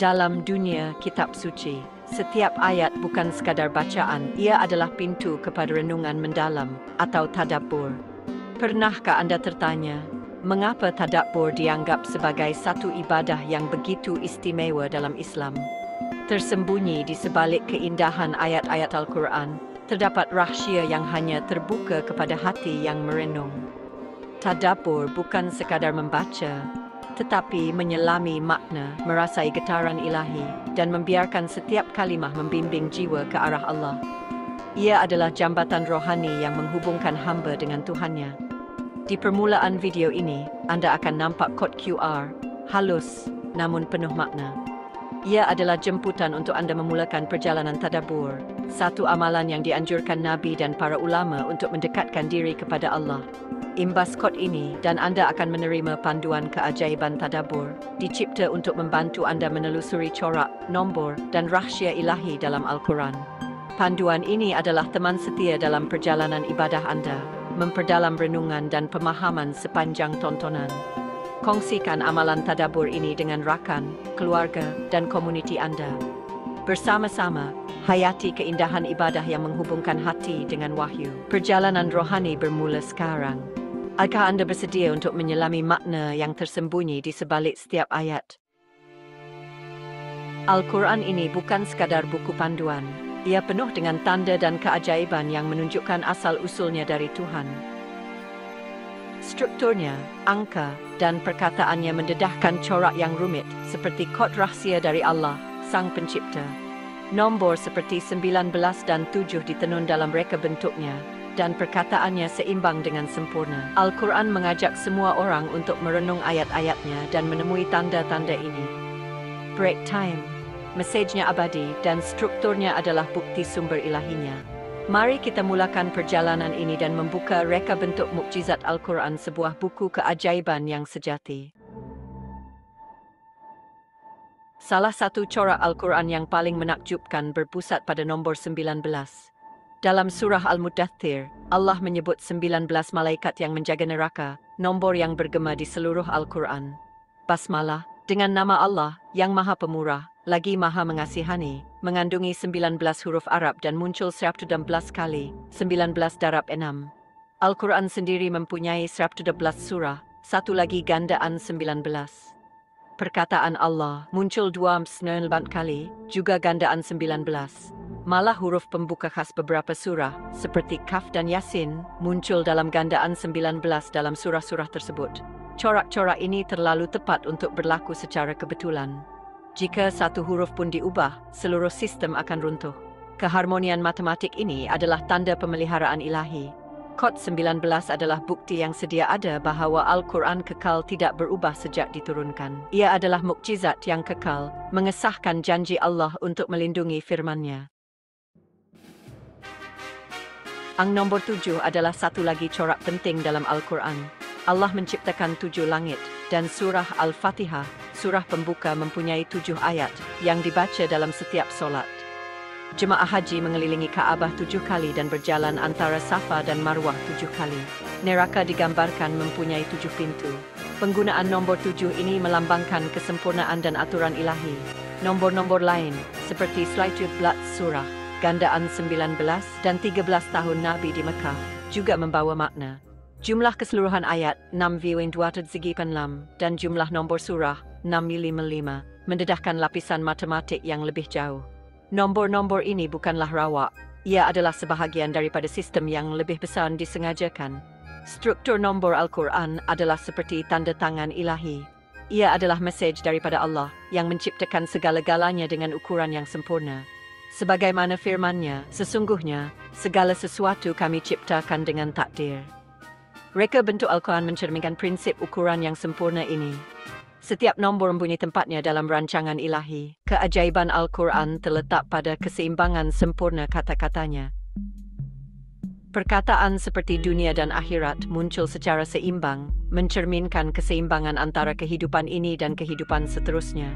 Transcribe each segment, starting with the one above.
Dalam dunia kitab suci, setiap ayat bukan sekadar bacaan, ia adalah pintu kepada renungan mendalam atau tadabbur. Pernahkah Anda tertanya, mengapa tadabbur dianggap sebagai satu ibadah yang begitu istimewa dalam Islam? Tersembunyi di sebalik keindahan ayat-ayat Al-Quran, terdapat rahsia yang hanya terbuka kepada hati yang merenung. Tadabbur bukan sekadar membaca, tetapi menyelami makna, merasai getaran ilahi, dan membiarkan setiap kalimah membimbing jiwa ke arah Allah. Ia adalah jambatan rohani yang menghubungkan hamba dengan Tuhannya. Di permulaan video ini, Anda akan nampak kod QR, halus namun penuh makna. Ia adalah jemputan untuk Anda memulakan perjalanan tadabbur, satu amalan yang dianjurkan Nabi dan para ulama untuk mendekatkan diri kepada Allah. Imbas kod ini, dan Anda akan menerima panduan keajaiban tadabbur, dicipta untuk membantu Anda menelusuri corak, nombor, dan rahsia ilahi dalam Al-Quran. Panduan ini adalah teman setia dalam perjalanan ibadah Anda, memperdalam renungan dan pemahaman sepanjang tontonan. Kongsikan amalan tadabbur ini dengan rakan, keluarga, dan komuniti Anda. Bersama-sama, hayati keindahan ibadah yang menghubungkan hati dengan wahyu. Perjalanan rohani bermula sekarang. Adakah Anda bersedia untuk menyelami makna yang tersembunyi di sebalik setiap ayat? Al-Quran ini bukan sekadar buku panduan. Ia penuh dengan tanda dan keajaiban yang menunjukkan asal-usulnya dari Tuhan. Strukturnya, angka, dan perkataannya mendedahkan corak yang rumit seperti kod rahsia dari Allah, Sang Pencipta. Nombor seperti 19 dan 7 ditenun dalam reka bentuknya, dan perkataannya seimbang dengan sempurna. Al-Quran mengajak semua orang untuk merenung ayat-ayatnya dan menemui tanda-tanda ini. Break time, mesejnya abadi dan strukturnya adalah bukti sumber ilahinya. Mari kita mulakan perjalanan ini dan membuka reka bentuk mukjizat Al-Quran, sebuah buku keajaiban yang sejati. Salah satu corak Al-Quran yang paling menakjubkan berpusat pada nombor 19. Dalam surah Al-Muddathir, Allah menyebut 19 malaikat yang menjaga neraka, nombor yang bergema di seluruh Al-Quran. Basmalah, dengan nama Allah, yang Maha Pemurah, lagi Maha Mengasihani, mengandungi 19 huruf Arab dan muncul 116 kali, 19 darab 6. Al-Quran sendiri mempunyai 111 surah, satu lagi gandaan 19. Perkataan Allah muncul 29 kali, juga gandaan 19. Malah huruf pembuka khas beberapa surah, seperti Kaf dan Yasin, muncul dalam gandaan 19 dalam surah-surah tersebut. Corak-corak ini terlalu tepat untuk berlaku secara kebetulan. Jika satu huruf pun diubah, seluruh sistem akan runtuh. Keharmonian matematik ini adalah tanda pemeliharaan ilahi. Kod 19 adalah bukti yang sedia ada bahawa Al-Quran kekal tidak berubah sejak diturunkan. Ia adalah mukjizat yang kekal, mengesahkan janji Allah untuk melindungi firman-Nya. Ang nombor 7 adalah satu lagi corak penting dalam Al-Quran. Allah menciptakan 7 langit, dan surah Al-Fatihah, surah pembuka, mempunyai 7 ayat yang dibaca dalam setiap solat. Jemaah haji mengelilingi Kaabah 7 kali dan berjalan antara Safa dan Marwah 7 kali. Neraka digambarkan mempunyai 7 pintu. Penggunaan nombor 7 ini melambangkan kesempurnaan dan aturan ilahi. Nombor-nombor lain, seperti Suratul Blat surah, gandaan 19 dan 13 tahun Nabi di Mekah, juga membawa makna. Jumlah keseluruhan ayat 6,238 dan jumlah nombor surah 655 mendedahkan lapisan matematik yang lebih jauh. Nombor-nombor ini bukanlah rawak, ia adalah sebahagian daripada sistem yang lebih besar disengajakan. Struktur nombor Al-Quran adalah seperti tanda tangan ilahi. Ia adalah mesej daripada Allah yang menciptakan segala-galanya dengan ukuran yang sempurna. Sebagaimana firman-Nya, sesungguhnya segala sesuatu kami ciptakan dengan takdir. Reka bentuk Al-Quran mencerminkan prinsip ukuran yang sempurna ini. Setiap nombor mempunyai tempatnya dalam rancangan ilahi. Keajaiban Al-Quran terletak pada keseimbangan sempurna kata-katanya. Perkataan seperti dunia dan akhirat muncul secara seimbang, mencerminkan keseimbangan antara kehidupan ini dan kehidupan seterusnya.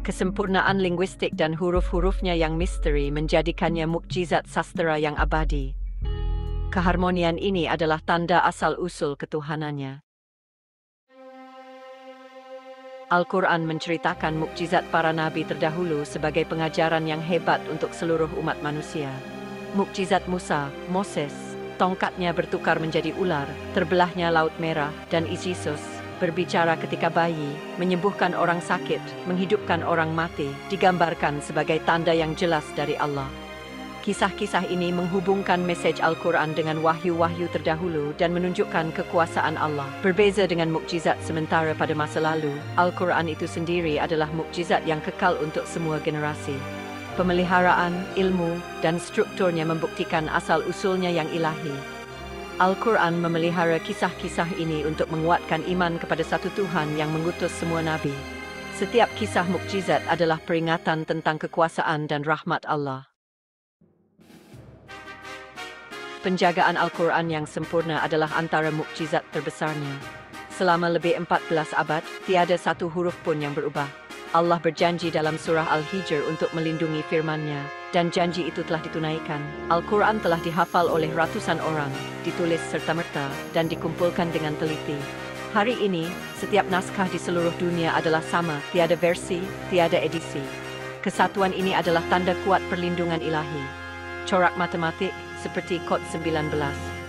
Kesempurnaan linguistik dan huruf-hurufnya yang misteri menjadikannya mukjizat sastra yang abadi. Keharmonian ini adalah tanda asal-usul ketuhanannya. Al-Quran menceritakan mukjizat para nabi terdahulu sebagai pengajaran yang hebat untuk seluruh umat manusia. Mukjizat Musa, Moses, tongkatnya bertukar menjadi ular, terbelahnya Laut Merah, dan Yesus berbicara ketika bayi, menyembuhkan orang sakit, menghidupkan orang mati, digambarkan sebagai tanda yang jelas dari Allah. Kisah-kisah ini menghubungkan mesej Al-Quran dengan wahyu-wahyu terdahulu dan menunjukkan kekuasaan Allah. Berbeza dengan mukjizat sementara pada masa lalu, Al-Quran itu sendiri adalah mukjizat yang kekal untuk semua generasi. Pemeliharaan, ilmu, dan strukturnya membuktikan asal-usulnya yang ilahi. Al-Quran memelihara kisah-kisah ini untuk menguatkan iman kepada satu Tuhan yang mengutus semua nabi. Setiap kisah mukjizat adalah peringatan tentang kekuasaan dan rahmat Allah. Penjagaan Al-Quran yang sempurna adalah antara mukjizat terbesarnya. Selama lebih 14 abad, tiada satu huruf pun yang berubah. Allah berjanji dalam surah Al-Hijr untuk melindungi firman-Nya, dan janji itu telah ditunaikan. Al-Quran telah dihafal oleh ratusan orang, ditulis serta-merta, dan dikumpulkan dengan teliti. Hari ini, setiap naskah di seluruh dunia adalah sama, tiada versi, tiada edisi. Kesatuan ini adalah tanda kuat perlindungan ilahi. Corak matematik, seperti kod 19,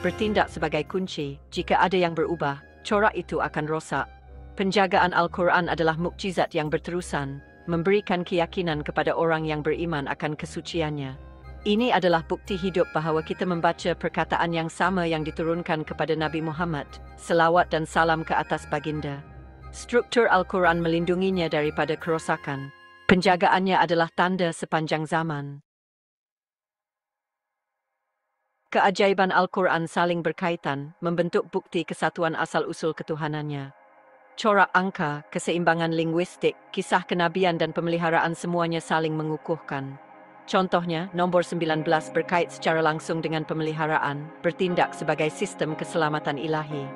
bertindak sebagai kunci. Jika ada yang berubah, corak itu akan rosak. Penjagaan Al-Quran adalah mukjizat yang berterusan, memberikan keyakinan kepada orang yang beriman akan kesuciannya. Ini adalah bukti hidup bahawa kita membaca perkataan yang sama yang diturunkan kepada Nabi Muhammad, selawat dan salam ke atas baginda. Struktur Al-Quran melindunginya daripada kerosakan. Penjagaannya adalah tanda sepanjang zaman. Keajaiban Al-Quran saling berkaitan, membentuk bukti kesatuan asal-usul ketuhanannya. Corak angka, keseimbangan linguistik, kisah kenabian dan pemeliharaan semuanya saling mengukuhkan. Contohnya, nombor 19 berkait secara langsung dengan pemeliharaan, bertindak sebagai sistem keselamatan ilahi.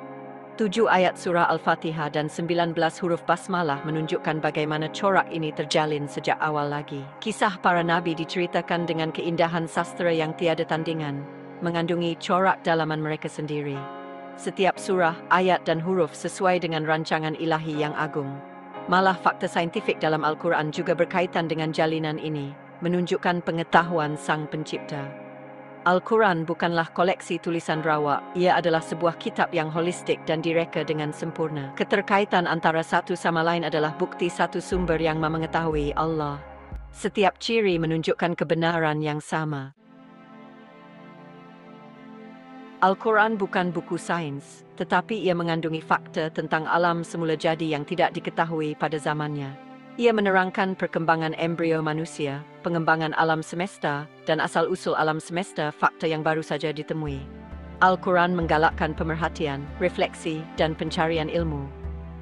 7 ayat surah Al-Fatihah dan 19 huruf basmalah menunjukkan bagaimana corak ini terjalin sejak awal lagi. Kisah para nabi diceritakan dengan keindahan sastra yang tiada tandingan, mengandungi corak dalaman mereka sendiri. Setiap surah, ayat dan huruf sesuai dengan rancangan ilahi yang agung. Malah fakta saintifik dalam Al-Quran juga berkaitan dengan jalinan ini, menunjukkan pengetahuan Sang Pencipta. Al-Quran bukanlah koleksi tulisan rawak, ia adalah sebuah kitab yang holistik dan direka dengan sempurna. Keterkaitan antara satu sama lain adalah bukti satu sumber yang mengetahui Allah. Setiap ciri menunjukkan kebenaran yang sama. Al-Quran bukan buku sains, tetapi ia mengandungi fakta tentang alam semula jadi yang tidak diketahui pada zamannya. Ia menerangkan perkembangan embrio manusia, pengembangan alam semesta, dan asal-usul alam semesta, fakta yang baru saja ditemui. Al-Quran menggalakkan pemerhatian, refleksi, dan pencarian ilmu.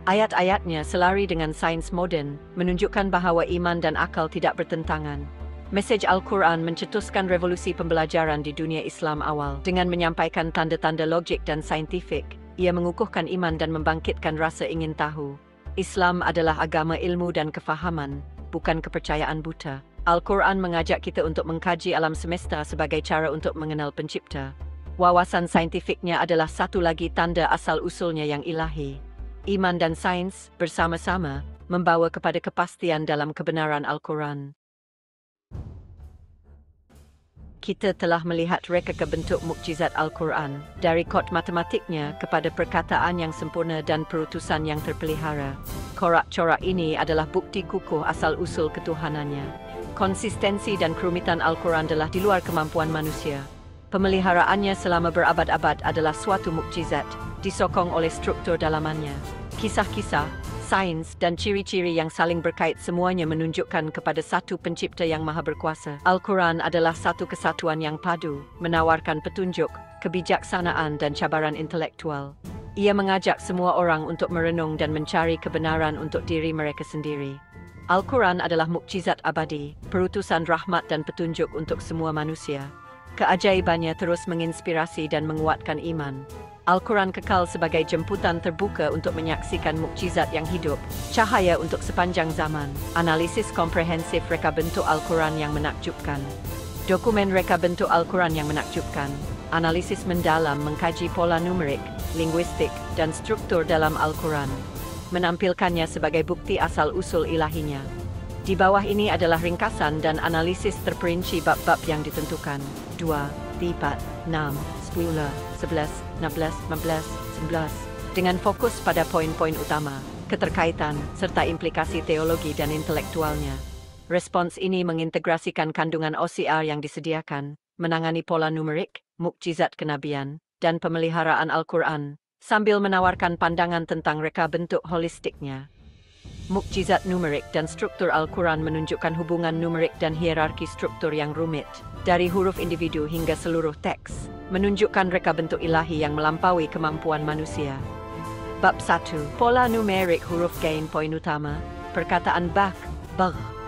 Ayat-ayatnya selari dengan sains moden, menunjukkan bahawa iman dan akal tidak bertentangan. Mesej Al-Quran mencetuskan revolusi pembelajaran di dunia Islam awal. Dengan menyampaikan tanda-tanda logik dan saintifik, ia mengukuhkan iman dan membangkitkan rasa ingin tahu. Islam adalah agama ilmu dan kefahaman, bukan kepercayaan buta. Al-Quran mengajak kita untuk mengkaji alam semesta sebagai cara untuk mengenal Pencipta. Wawasan saintifiknya adalah satu lagi tanda asal-usulnya yang ilahi. Iman dan sains, bersama-sama, membawa kepada kepastian dalam kebenaran Al-Quran. Kita telah melihat reka bentuk mukjizat Al-Quran, dari kod matematiknya kepada perkataan yang sempurna dan perutusan yang terpelihara. Corak-corak ini adalah bukti kukuh asal-usul ketuhanannya. Konsistensi dan kerumitan Al-Quran adalah di luar kemampuan manusia. Pemeliharaannya selama berabad-abad adalah suatu mukjizat, disokong oleh struktur dalamannya. Kisah-kisah, sains, dan ciri-ciri yang saling berkait semuanya menunjukkan kepada satu Pencipta yang maha berkuasa. Al-Quran adalah satu kesatuan yang padu, menawarkan petunjuk, kebijaksanaan dan cabaran intelektual. Ia mengajak semua orang untuk merenung dan mencari kebenaran untuk diri mereka sendiri. Al-Quran adalah mukjizat abadi, perutusan rahmat dan petunjuk untuk semua manusia. Keajaibannya terus menginspirasi dan menguatkan iman. Al-Quran kekal sebagai jemputan terbuka untuk menyaksikan mukjizat yang hidup, cahaya untuk sepanjang zaman. Analisis komprehensif reka bentuk Al-Quran yang menakjubkan. Dokumen reka bentuk Al-Quran yang menakjubkan. Analisis mendalam mengkaji pola numerik, linguistik, dan struktur dalam Al-Quran. menampilkannya sebagai bukti asal-usul ilahinya. Di bawah ini adalah ringkasan dan analisis terperinci bab-bab yang ditentukan. 2, 4, 6, 10, 11, 16, 15, 19. Dengan fokus pada poin-poin utama, keterkaitan, serta implikasi teologi dan intelektualnya. Respons ini mengintegrasikan kandungan OCR yang disediakan, menangani pola numerik, mukjizat kenabian, dan pemeliharaan Al-Quran, sambil menawarkan pandangan tentang reka bentuk holistiknya. Mukjizat numerik dan struktur Al-Quran menunjukkan hubungan numerik dan hierarki struktur yang rumit, dari huruf individu hingga seluruh teks, menunjukkan reka bentuk ilahi yang melampaui kemampuan manusia. Bab 1. Pola numerik huruf gain. Poin utama, perkataan bagh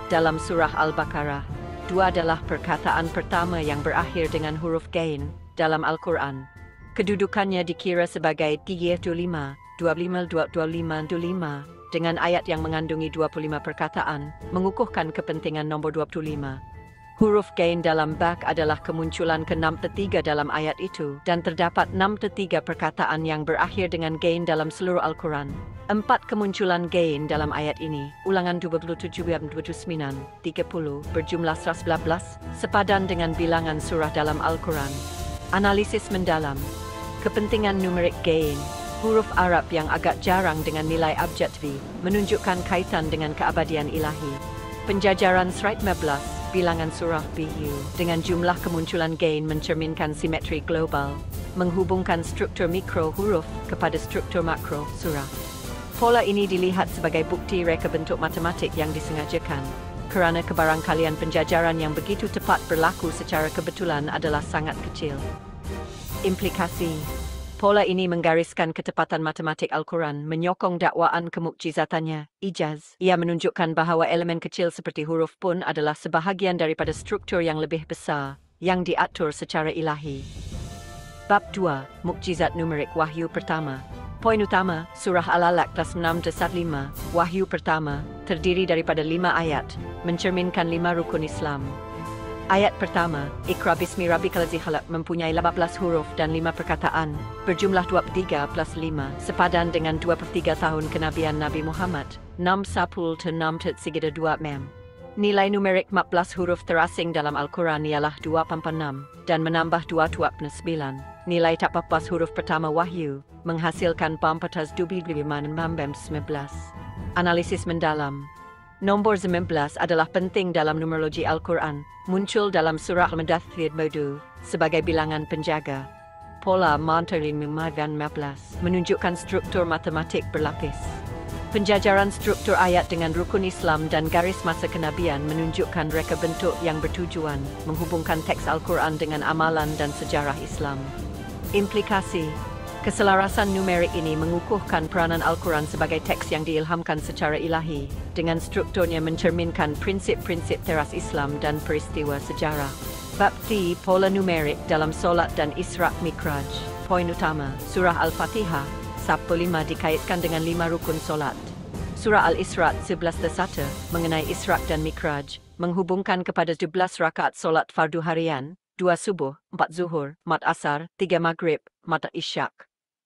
dalam surah Al-Baqarah. 2 adalah perkataan pertama yang berakhir dengan huruf gain dalam Al-Quran. Kedudukannya dikira sebagai 35, 25, 25, dengan ayat yang mengandungi 25 perkataan, mengukuhkan kepentingan nombor 25. Huruf gain dalam bagh adalah kemunculan ke-63 dalam ayat itu, dan terdapat 63 perkataan yang berakhir dengan gain dalam seluruh Al-Quran. 4 kemunculan gain dalam ayat ini, ulangan 27, 29, 30, berjumlah 111, sepadan dengan bilangan surah dalam Al-Quran. Analisis mendalam. Kepentingan numerik gain. Huruf Arab yang agak jarang dengan nilai abjad V, menunjukkan kaitan dengan keabadian ilahi. Penjajaran surat 15, bilangan surah BU, dengan jumlah kemunculan gain mencerminkan simetri global, menghubungkan struktur mikro huruf kepada struktur makro surah. Pola ini dilihat sebagai bukti reka bentuk matematik yang disengajakan, kerana kebarangkalian penjajaran yang begitu tepat berlaku secara kebetulan adalah sangat kecil. Implikasi. Pola ini menggariskan ketepatan matematik Al-Quran, menyokong dakwaan kemukjizatannya, ijaz. Ia menunjukkan bahawa elemen kecil seperti huruf pun adalah sebahagian daripada struktur yang lebih besar, yang diatur secara ilahi. Bab 2. Mukjizat numerik wahyu pertama. Poin utama, surah Al-Alaq 6-5, wahyu pertama, terdiri daripada 5 ayat, mencerminkan 5 rukun Islam. Ayat pertama, Iqra bismi rabbikal ladzi khalaq, mempunyai 18 huruf dan 5 perkataan, berjumlah 23 plus 5, sepadan dengan 23 tahun kenabian Nabi Muhammad, 6-10-6-2 mem. Nilai numerik 14 huruf terasing dalam Al-Quran ialah 2,6, dan menambah 2,9. Nilai 14 huruf pertama wahyu, menghasilkan 14,19. Analisis mendalam. Nombor 19 adalah penting dalam numerologi Al-Quran, muncul dalam surah Al-Mudaththir Modu sebagai bilangan penjaga. Pola Monterlin 15 menunjukkan struktur matematik berlapis. Penjajaran struktur ayat dengan rukun Islam dan garis masa kenabian menunjukkan reka bentuk yang bertujuan, menghubungkan teks Al-Quran dengan amalan dan sejarah Islam. Implikasi. Keselarasan numerik ini mengukuhkan peranan Al-Quran sebagai teks yang diilhamkan secara ilahi, dengan strukturnya mencerminkan prinsip-prinsip teras Islam dan peristiwa sejarah. Bab 3. Pola numerik dalam solat dan Isra' Mikraj. Poin utama, surah Al-Fatihah, sab 5 dikaitkan dengan 5 rukun solat. Surah Al-Isra' 11-1, mengenai Isra' dan Mikraj, menghubungkan kepada 12 rakaat solat fardu harian, 2 subuh, 4 zuhur, 4 asar, 3 maghrib, 4 isyak.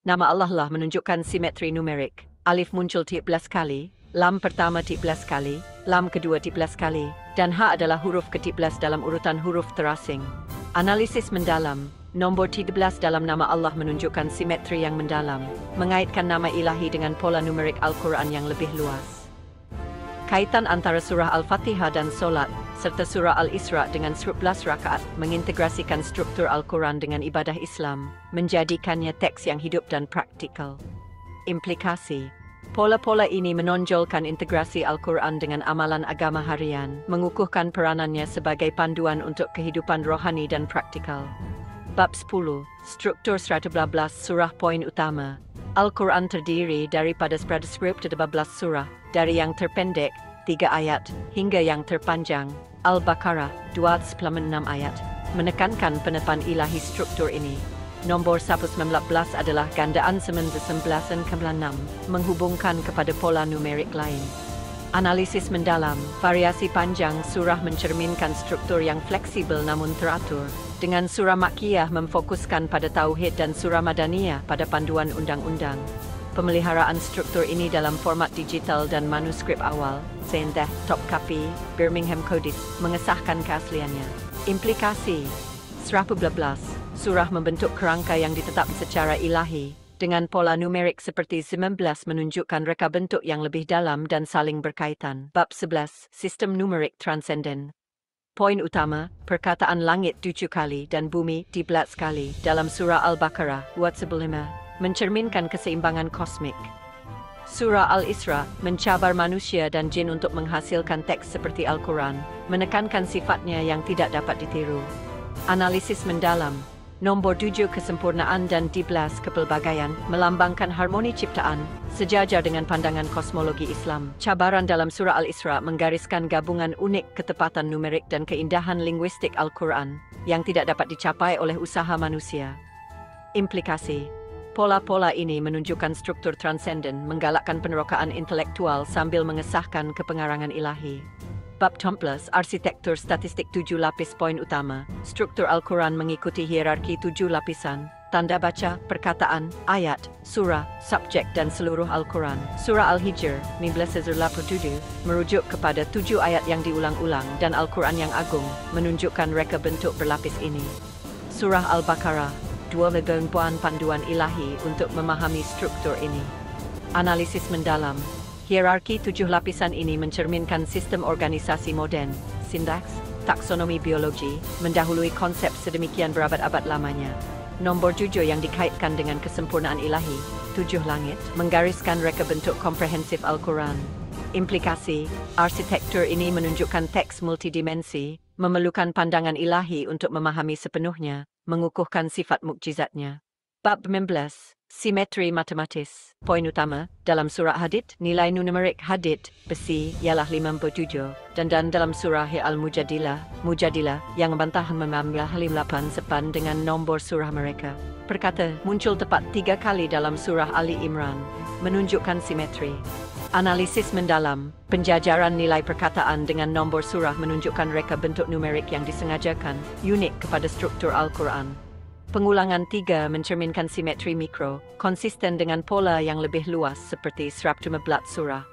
Nama Allah lah menunjukkan simetri numerik. Alif muncul 13 kali, lam pertama 13 kali, lam kedua 13 kali, dan ha adalah huruf ke-13 dalam urutan huruf terasing. Analisis mendalam. Nombor 13 dalam nama Allah menunjukkan simetri yang mendalam, mengaitkan nama ilahi dengan pola numerik Al-Quran yang lebih luas. Kaitan antara surah Al-Fatihah dan solat, serta surah Al-Isra' dengan 11 rakaat, mengintegrasikan struktur Al-Quran dengan ibadah Islam, menjadikannya teks yang hidup dan praktikal. Implikasi. Pola-pola ini menonjolkan integrasi Al-Quran dengan amalan agama harian, mengukuhkan peranannya sebagai panduan untuk kehidupan rohani dan praktikal. Bab 10. Struktur 112 surah. Poin utama. Al-Quran terdiri daripada 12 surah, dari yang terpendek, 3 ayat, hingga yang terpanjang, Al-Baqarah, 26 ayat, menekankan penepan ilahi struktur ini. Nombor 119 adalah gandaan 19-6, menghubungkan kepada pola numerik lain. Analisis mendalam. Variasi panjang surah mencerminkan struktur yang fleksibel namun teratur, dengan surah Makkiyah memfokuskan pada tauhid dan surah Madaniyah pada panduan undang-undang. Pemeliharaan struktur ini dalam format digital dan manuskrip awal, Sendah, Top Copy, Birmingham Codis, mengesahkan keasliannya. Implikasi 111. Surah membentuk kerangka yang ditetap secara ilahi, dengan pola numerik seperti 19 menunjukkan reka bentuk yang lebih dalam dan saling berkaitan. Bab 11. Sistem numerik transenden. Poin utama, perkataan langit 7 kali dan bumi 13 kali dalam surah Al-Baqarah 215 mencerminkan keseimbangan kosmik. Surah Al-Isra mencabar manusia dan jin untuk menghasilkan teks seperti Al-Quran, menekankan sifatnya yang tidak dapat ditiru. Analisis mendalam. Nombor 7 kesempurnaan dan 12 kepelbagaian melambangkan harmoni ciptaan, sejajar dengan pandangan kosmologi Islam. Cabaran dalam surah Al-Isra menggariskan gabungan unik ketepatan numerik dan keindahan linguistik Al-Quran yang tidak dapat dicapai oleh usaha manusia. Implikasi. Pola-pola ini menunjukkan struktur transenden, menggalakkan penerokaan intelektual sambil mengesahkan kepengarangan ilahi. Bab 12. Arsitektur statistik 7 lapis. Poin utama, struktur Al-Quran mengikuti hierarki 7 lapisan: tanda baca, perkataan, ayat, surah, subjek dan seluruh Al-Quran. Surah Al-Hijr 1987 merujuk kepada 7 ayat yang diulang-ulang dan Al-Quran yang agung, menunjukkan reka bentuk berlapis ini. Surah Al-Baqarah 2 panduan ilahi untuk memahami struktur ini. Analisis mendalam. Hierarki 7 lapisan ini mencerminkan sistem organisasi modern, sindaks, taksonomi biologi, mendahului konsep sedemikian berabad-abad lamanya. Nombor 7 yang dikaitkan dengan kesempurnaan ilahi, 7 langit, menggariskan reka bentuk komprehensif Al-Quran. Implikasi, arsitektur ini menunjukkan teks multidimensi, memerlukan pandangan ilahi untuk memahami sepenuhnya, mengukuhkan sifat mukjizatnya. Bab 19. Simetri matematis. Poin utama, dalam surah Hadid, nilai numerik Hadid, besi, ialah 57, dan dalam surah Al-Mujadilah, yang membantah memamlah 58 sepan dengan nombor surah mereka. Perkata, muncul tepat 3 kali dalam surah Ali Imran, menunjukkan simetri. Analisis mendalam, penjajaran nilai perkataan dengan nombor surah menunjukkan reka bentuk numerik yang disengajakan, unik kepada struktur Al-Quran. Pengulangan 3 mencerminkan simetri mikro, konsisten dengan pola yang lebih luas seperti 115 surah.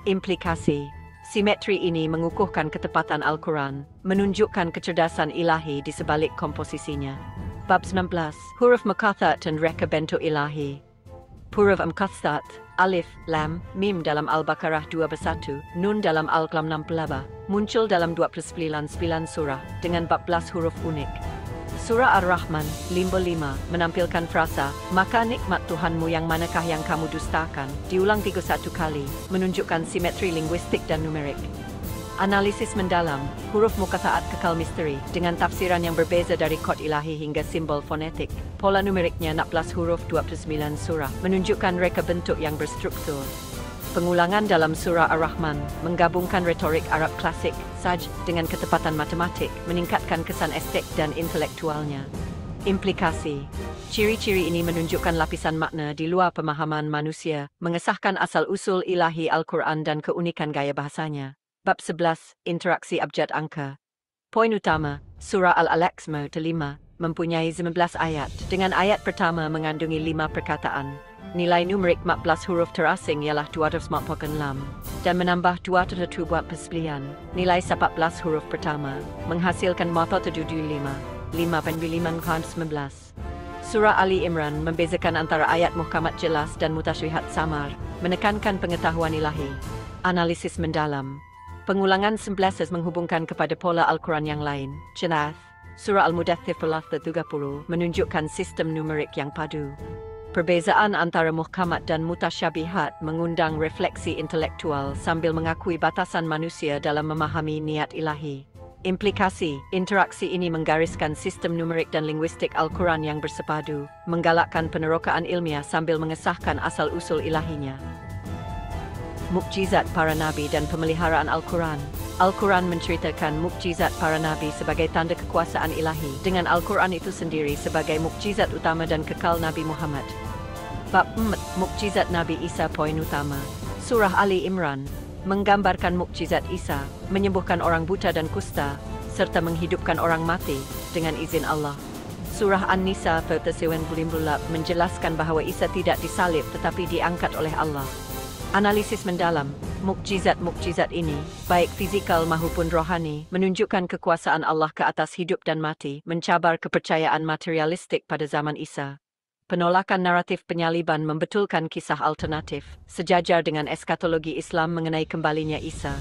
Implikasi, simetri ini mengukuhkan ketepatan Al-Quran, menunjukkan kecerdasan ilahi di sebalik komposisinya. Bab 19. Huruf Muqathat dan reka bentuk ilahi. Huruf Muqathat, Alif, Lam, Mim dalam Al-Baqarah 21, Nun dalam Al-Qalam 68, muncul dalam 29 surah, dengan 14 huruf unik. Surah Ar-Rahman 55 menampilkan frasa, maka nikmat Tuhanmu yang manakah yang kamu dustakan, diulang 31 kali, menunjukkan simetri linguistik dan numerik. Analisis mendalam, huruf Muqathat kekal misteri, dengan tafsiran yang berbeza dari kod ilahi hingga simbol fonetik. Pola numeriknya 16 huruf 29 surah, menunjukkan reka bentuk yang berstruktur. Pengulangan dalam surah Ar-Rahman menggabungkan retorik Arab klasik, Saj, dengan ketepatan matematik, meningkatkan kesan estetik dan intelektualnya. Implikasi, ciri-ciri ini menunjukkan lapisan makna di luar pemahaman manusia, mengesahkan asal-usul ilahi Al-Quran dan keunikan gaya bahasanya. Bab 11. Interaksi abjad angka. Poin utama, surah Al-Alaq 5 mempunyai 19 ayat, dengan ayat pertama mengandungi 5 perkataan. Nilai numerik 14 huruf terasing ialah 246 dan menambah 207 buat perselian. Nilai 14 huruf pertama menghasilkan 475, 5,519. Surah Ali Imran membezakan antara ayat muhkamat jelas dan mutasyabihat samar, menekankan pengetahuan ilahi. Analisis mendalam. Pengulangan 11 menghubungkan kepada pola Al-Quran yang lain. Jelas, surah Al-Mudaththir 30 menunjukkan sistem numerik yang padu. Perbezaan antara muhkamat dan mutasyabihat mengundang refleksi intelektual sambil mengakui batasan manusia dalam memahami niat ilahi. Implikasi, interaksi ini menggariskan sistem numerik dan linguistik Al-Quran yang bersepadu, menggalakkan penerokaan ilmiah sambil mengesahkan asal-usul ilahinya. Mukjizat para nabi dan pemeliharaan Al-Quran. Al-Quran menceritakan mukjizat para nabi sebagai tanda kekuasaan ilahi, dengan Al-Quran itu sendiri sebagai mukjizat utama dan kekal Nabi Muhammad. Bab 4. Mukjizat Nabi Isa. Poin utama, surah Ali Imran menggambarkan mukjizat Isa, menyembuhkan orang buta dan kusta, serta menghidupkan orang mati dengan izin Allah. Surah An-Nisa verse 98 menjelaskan bahawa Isa tidak disalib tetapi diangkat oleh Allah. Analisis mendalam, mukjizat-mukjizat ini, baik fizikal maupun rohani, menunjukkan kekuasaan Allah ke atas hidup dan mati, mencabar kepercayaan materialistik pada zaman Isa. Penolakan naratif penyaliban membetulkan kisah alternatif, sejajar dengan eskatologi Islam mengenai kembalinya Isa.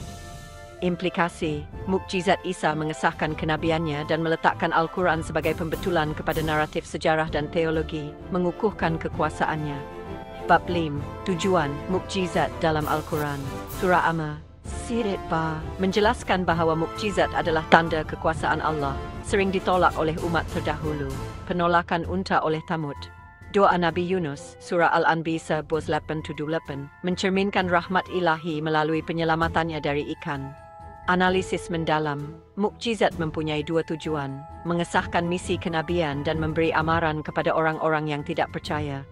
Implikasi, mukjizat Isa mengesahkan kenabiannya dan meletakkan Al-Quran sebagai pembetulan kepada naratif sejarah dan teologi, mengukuhkan kekuasaannya. Bab 5. Tujuan mukjizat dalam Al-Quran. Surah Amma Sirat Ba menjelaskan bahawa mukjizat adalah tanda kekuasaan Allah, sering ditolak oleh umat terdahulu. Penolakan unta oleh Thamud. Doa Nabi Yunus, Surah Al-Anbiya 8-8, mencerminkan rahmat ilahi melalui penyelamatannya dari ikan. Analisis mendalam, mukjizat mempunyai dua tujuan, mengesahkan misi kenabian dan memberi amaran kepada orang-orang yang tidak percaya.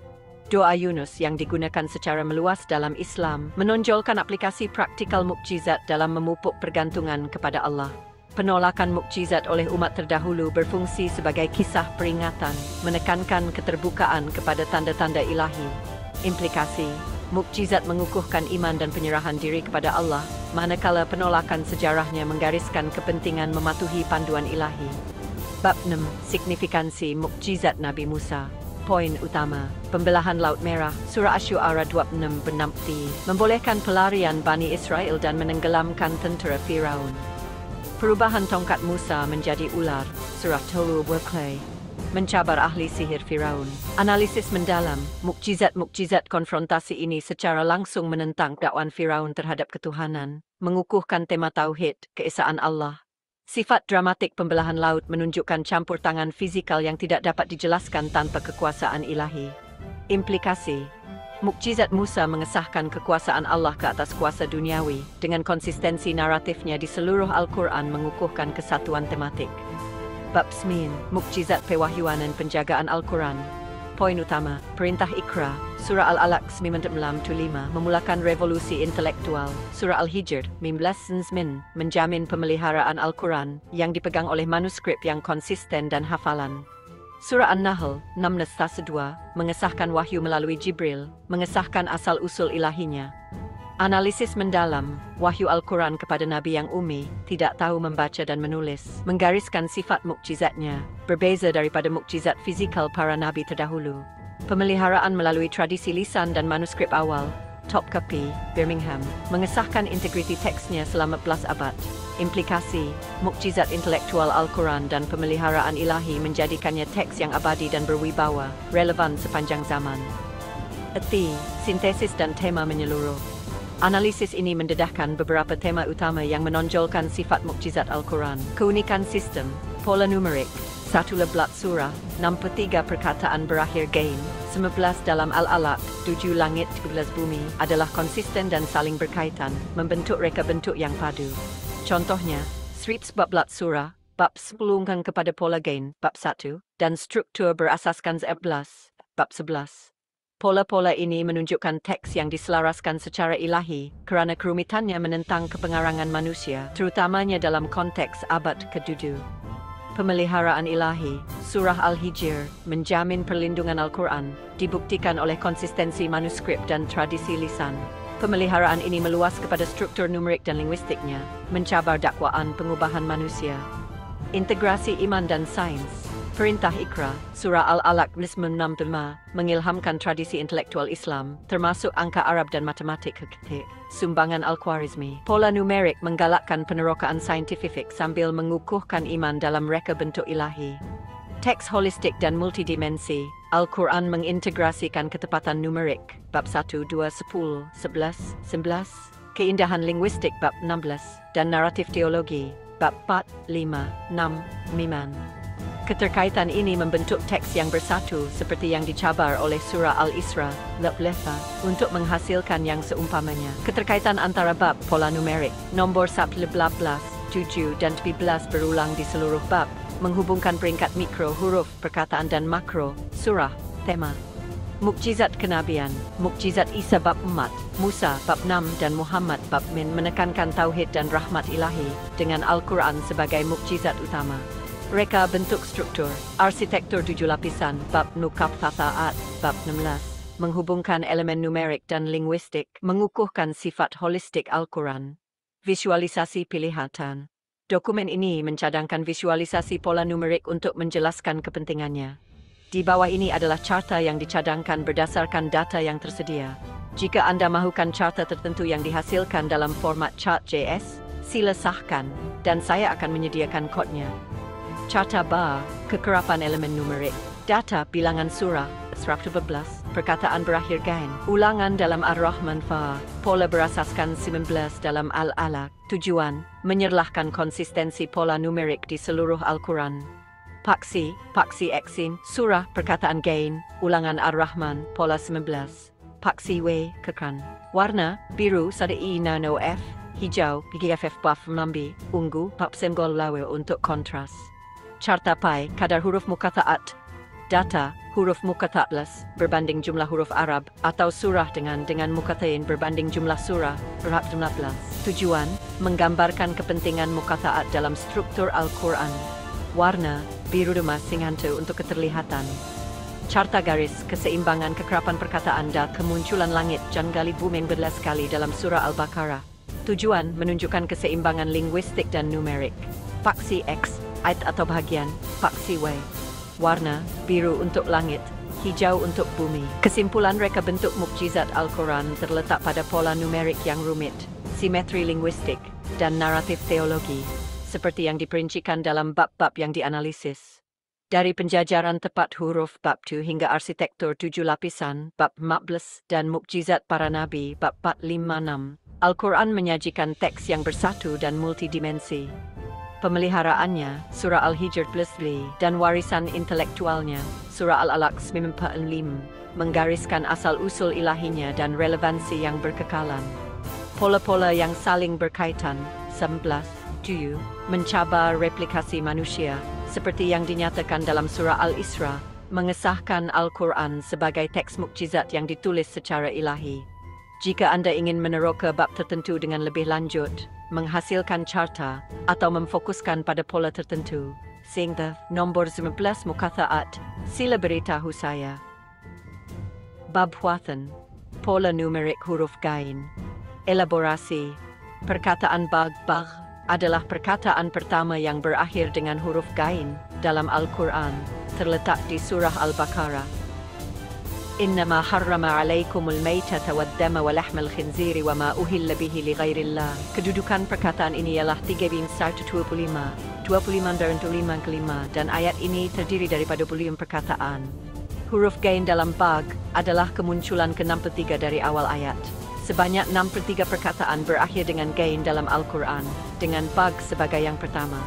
Doa Yunus yang digunakan secara meluas dalam Islam menonjolkan aplikasi praktikal mukjizat dalam memupuk pergantungan kepada Allah. Penolakan mukjizat oleh umat terdahulu berfungsi sebagai kisah peringatan, menekankan keterbukaan kepada tanda-tanda ilahi. Implikasi, mukjizat mengukuhkan iman dan penyerahan diri kepada Allah, manakala penolakan sejarahnya menggariskan kepentingan mematuhi panduan ilahi. Bab 6. Signifikansi mukjizat Nabi Musa. Poin utama, pembelahan Laut Merah, Surah Asy-Syu'ara 26 bernafti, membolehkan pelarian Bani Israel dan menenggelamkan tentera Firaun. Perubahan tongkat Musa menjadi ular, Surah Tohu Berkeley, mencabar ahli sihir Firaun. Analisis mendalam, mukjizat-mukjizat konfrontasi ini secara langsung menentang dakwaan Firaun terhadap ketuhanan, mengukuhkan tema tauhid, keesaan Allah. Sifat dramatik pembelahan laut menunjukkan campur tangan fizikal yang tidak dapat dijelaskan tanpa kekuasaan ilahi. Implikasi, mukjizat Musa mengesahkan kekuasaan Allah ke atas kuasa duniawi, dengan konsistensi naratifnya di seluruh Al-Quran mengukuhkan kesatuan tematik. Bab 9. Mukjizat pewahyuan dan penjagaan Al-Quran. Poin utama, perintah Iqra, Surah Al-Alaq 95, memulakan revolusi intelektual. Surah Al-Hijr 15 menjamin pemeliharaan Al-Quran yang dipegang oleh manuskrip yang konsisten dan hafalan. Surah An-Nahl 16-2 mengesahkan wahyu melalui Jibril, mengesahkan asal-usul ilahinya. Analisis mendalam, wahyu Al-Quran kepada Nabi yang ummi, tidak tahu membaca dan menulis, menggariskan sifat mukjizatnya, berbeza daripada mukjizat fizikal para Nabi terdahulu. Pemeliharaan melalui tradisi lisan dan manuskrip awal, Topkapi, Birmingham, mengesahkan integriti teksnya selama belas abad. Implikasi, mukjizat intelektual Al-Quran dan pemeliharaan ilahi menjadikannya teks yang abadi dan berwibawa, relevan sepanjang zaman. Erti, sintesis dan tema menyeluruh. Analisis ini mendedahkan beberapa tema utama yang menonjolkan sifat mukjizat Al-Quran. Keunikan sistem, pola numerik, 1 surah, 63 perkataan berakhir gain, 19 dalam Al-Alaq, 7 langit 12 bumi, adalah konsisten dan saling berkaitan, membentuk reka bentuk yang padu. Contohnya, 114 surah, bab 10 kepada pola gain, bab 1, dan struktur berasaskan 11, bab 11. Pola-pola ini menunjukkan teks yang diselaraskan secara ilahi kerana kerumitannya menentang kepengarangan manusia, terutamanya dalam konteks abad ke-7. Pemeliharaan ilahi, Surah Al-Hijr, menjamin perlindungan Al-Quran, dibuktikan oleh konsistensi manuskrip dan tradisi lisan. Pemeliharaan ini meluas kepada struktur numerik dan linguistiknya, mencabar dakwaan pengubahan manusia. Integrasi iman dan sains. Perintah Iqra, Surah Al-Alaq 65, mengilhamkan tradisi intelektual Islam, termasuk angka Arab dan matematik keketik. Sumbangan Al-Khwarizmi. Pola numerik menggalakkan penerokaan saintifik sambil mengukuhkan iman dalam reka bentuk ilahi. Teks holistik dan multidimensi. Al-Quran mengintegrasikan ketepatan numerik, bab 1, 2, 10, 11, 11, keindahan linguistik bab 16, dan naratif teologi, bab 4, 5, 6, 5. Keterkaitan ini membentuk teks yang bersatu seperti yang dicabar oleh Surah Al-Isra, 15, untuk menghasilkan yang seumpamanya. Keterkaitan antara bab pola numerik, nombor 11, 7 dan 12 berulang di seluruh bab, menghubungkan peringkat mikro huruf perkataan dan makro, surah, tema. Mukjizat kenabian, mukjizat Isa bab 4, Musa bab 6 dan Muhammad bab min menekankan tauhid dan rahmat ilahi dengan Al-Quran sebagai mukjizat utama. Reka bentuk struktur, arsitektur 7 lapisan, bab nukab tataat, bab 16, menghubungkan elemen numerik dan linguistik, mengukuhkan sifat holistik Al-Quran. Visualisasi pilihan. Dokumen ini mencadangkan visualisasi pola numerik untuk menjelaskan kepentingannya. Di bawah ini adalah carta yang dicadangkan berdasarkan data yang tersedia. Jika Anda mahukan carta tertentu yang dihasilkan dalam format chart.js, sila sahkan, dan saya akan menyediakan kodnya. Carta bar, kekerapan elemen numerik, data bilangan surah, 112, perkataan berakhir gain, ulangan dalam Ar-Rahman fa, pola berasaskan 19 dalam Al-Alaq, tujuan, menyerlahkan konsistensi pola numerik di seluruh Al-Quran. Paksi eksin, surah, perkataan gain, ulangan Ar-Rahman, pola 19. Paksi W, kekran. Warna, biru, sada I nano F, hijau, GFF buff mambi, ungu, pap senggol lawe untuk kontras. Carta pi, kadar huruf muqatta'at. Data, huruf muqatta' berbanding jumlah huruf Arab atau surah dengan muqatta'in berbanding jumlah surah, berhak 15. Tujuan, menggambarkan kepentingan muqatta'at dalam struktur Al-Quran. Warna, biru emas singhantu untuk keterlihatan. Carta garis, keseimbangan kekerapan perkataan dan kemunculan langit janggali bumi 11 kali dalam surah Al-Baqarah. Tujuan, menunjukkan keseimbangan linguistik dan numerik. Paksi X, ayat atau bahagian, paksi Y. Warna, biru untuk langit, hijau untuk bumi. Kesimpulan reka bentuk mukjizat Al-Quran terletak pada pola numerik yang rumit, simetri linguistik, dan naratif teologi, seperti yang diperincikan dalam bab-bab yang dianalisis. Dari penjajaran tepat huruf bab 2 hingga arsitektur 7 lapisan, bab 14, dan mukjizat para nabi, bab 456, Al-Quran menyajikan teks yang bersatu dan multidimensi. Pemeliharaannya, surah Al-Hijr +2, dan warisan intelektualnya, surah Al-Alaq 95, menggariskan asal-usul ilahinya dan relevansi yang berkekalan. Pola-pola yang saling berkaitan, 11, mencabar replikasi manusia, seperti yang dinyatakan dalam surah Al-Isra, mengesahkan Al-Quran sebagai teks mukjizat yang ditulis secara ilahi. Jika Anda ingin meneroka bab tertentu dengan lebih lanjut, menghasilkan carta, atau memfokuskan pada pola tertentu, sehingga nombor 19 muqatta'at, sila beritahu saya. Bab Huathan, pola numerik huruf gain. Elaborasi, perkataan bagh adalah perkataan pertama yang berakhir dengan huruf gain dalam Al-Quran, terletak di surah Al-Baqarah. Innama harrama alaikumul maytata waddama wa lahmal khinziri wa ma uhilla bihi li ghairillah. Kedudukan perkataan ini ialah 3:125, 25 dan ayat ini terdiri daripada 25 perkataan. Huruf gain dalam bagh adalah kemunculan ke-63 dari awal ayat. Sebanyak 63 perkataan berakhir dengan gain dalam Al-Quran, dengan bagh sebagai yang pertama.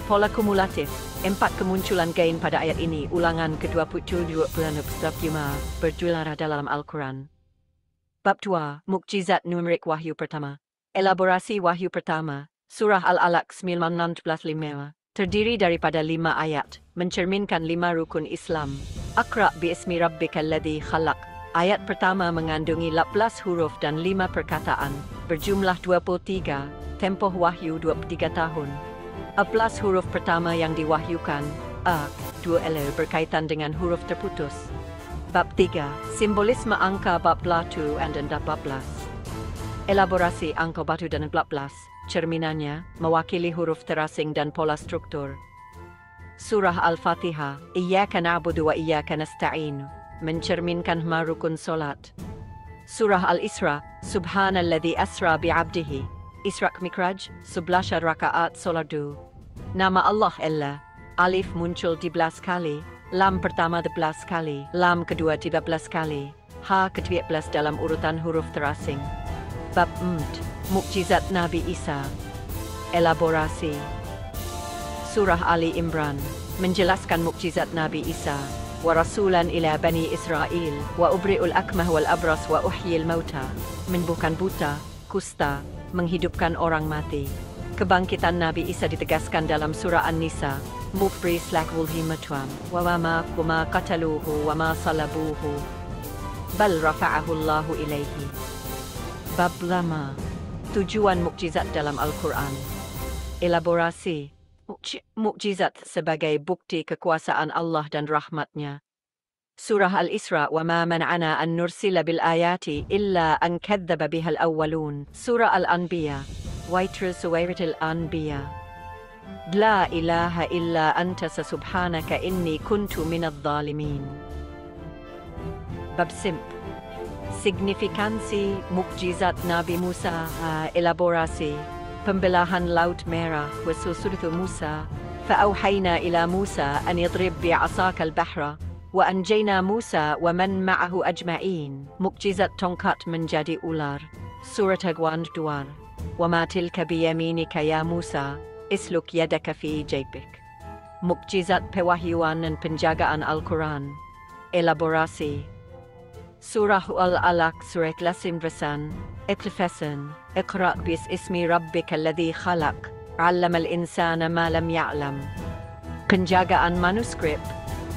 Pola kumulatif, 4 kemunculan gain pada ayat ini ulangan ke-27 berjulara dalam Al-Quran. Bab 2, Mukjizat Numerik Wahyu Pertama. Elaborasi Wahyu Pertama, surah Al-Alaq 19:5, terdiri daripada 5 ayat, mencerminkan 5 rukun Islam. Aqra' bi'ismi rabbikal ladzi khalaq. Ayat pertama mengandungi 18 huruf dan 5 perkataan, berjumlah 23, tempoh wahyu 23 tahun. 11 huruf pertama yang diwahyukan, 2 berkaitan dengan huruf terputus. Bab 3, simbolisme angka bab 1 dan bab 14. Elaborasi angka batu dan 14, cerminannya, mewakili huruf terasing dan pola struktur. Surah Al-Fatihah, Iyyaka na'budu wa iyyaka nasta'in, mencerminkan rukun solat. Surah Al-Isra, Subhanalladzi asra bi'abdihi, Isra' Mikraj, 11 rakaat solardu. Nama Allah Ella, alif muncul 12 kali, lam pertama 12 kali, lam kedua 13 kali, ha ke-12 dalam urutan huruf terasing. Bab 4, Mukjizat Nabi Isa. Elaborasi. Surah Ali Imran, menjelaskan mukjizat Nabi Isa. Wa rasulan ila bani Israel, wa ubri'ul akmah wal abras wa uhyil mauta, menyembuhkan buta, kusta, menghidupkan orang mati. Kebangkitan Nabi Isa ditegaskan dalam surah An-Nisa, mufri slak wulhimatwam, wa ma qataluhu wa ma salabuhu, bal rafa'ahu Allahu ilaihi. Bab lama, tujuan mukjizat dalam Al-Quran. Elaborasi, Mukjizat sebagai bukti kekuasaan Allah dan rahmatnya. Surah Al-Isra wa ma man'ana an nursila bil ayati illa an kadzdzaba biha al-awwalun. Surah Al-Anbiya. Suwairat Al-Anbiya. La ilaha illa anta subhanaka inni kuntu minadh dhalimin. Bab Simp. Signifikansi mukjizat Nabi Musa. Elaborasi. Pembelahan Laut Merah. Surah Musa. فأوحينا إلى موسى أن يضرب بعصاك البحر وأنجينا موسى ومن معه أجمعين. Mukjizat tongkat menjadi ular. Surat Agwan Duar. وما تلك بيمينك يا موسى اسلك يدك في جيبك. Mukjizat pewahyuan dan penjagaan Al-Quran. Elaborasi. Surah Al-Alaq Surah 18. Iqfesan. Iqra' bismi rabbika alladhi khalaq. 'allama al-insana ma lam ya'lam. Penjagaan manuskrip.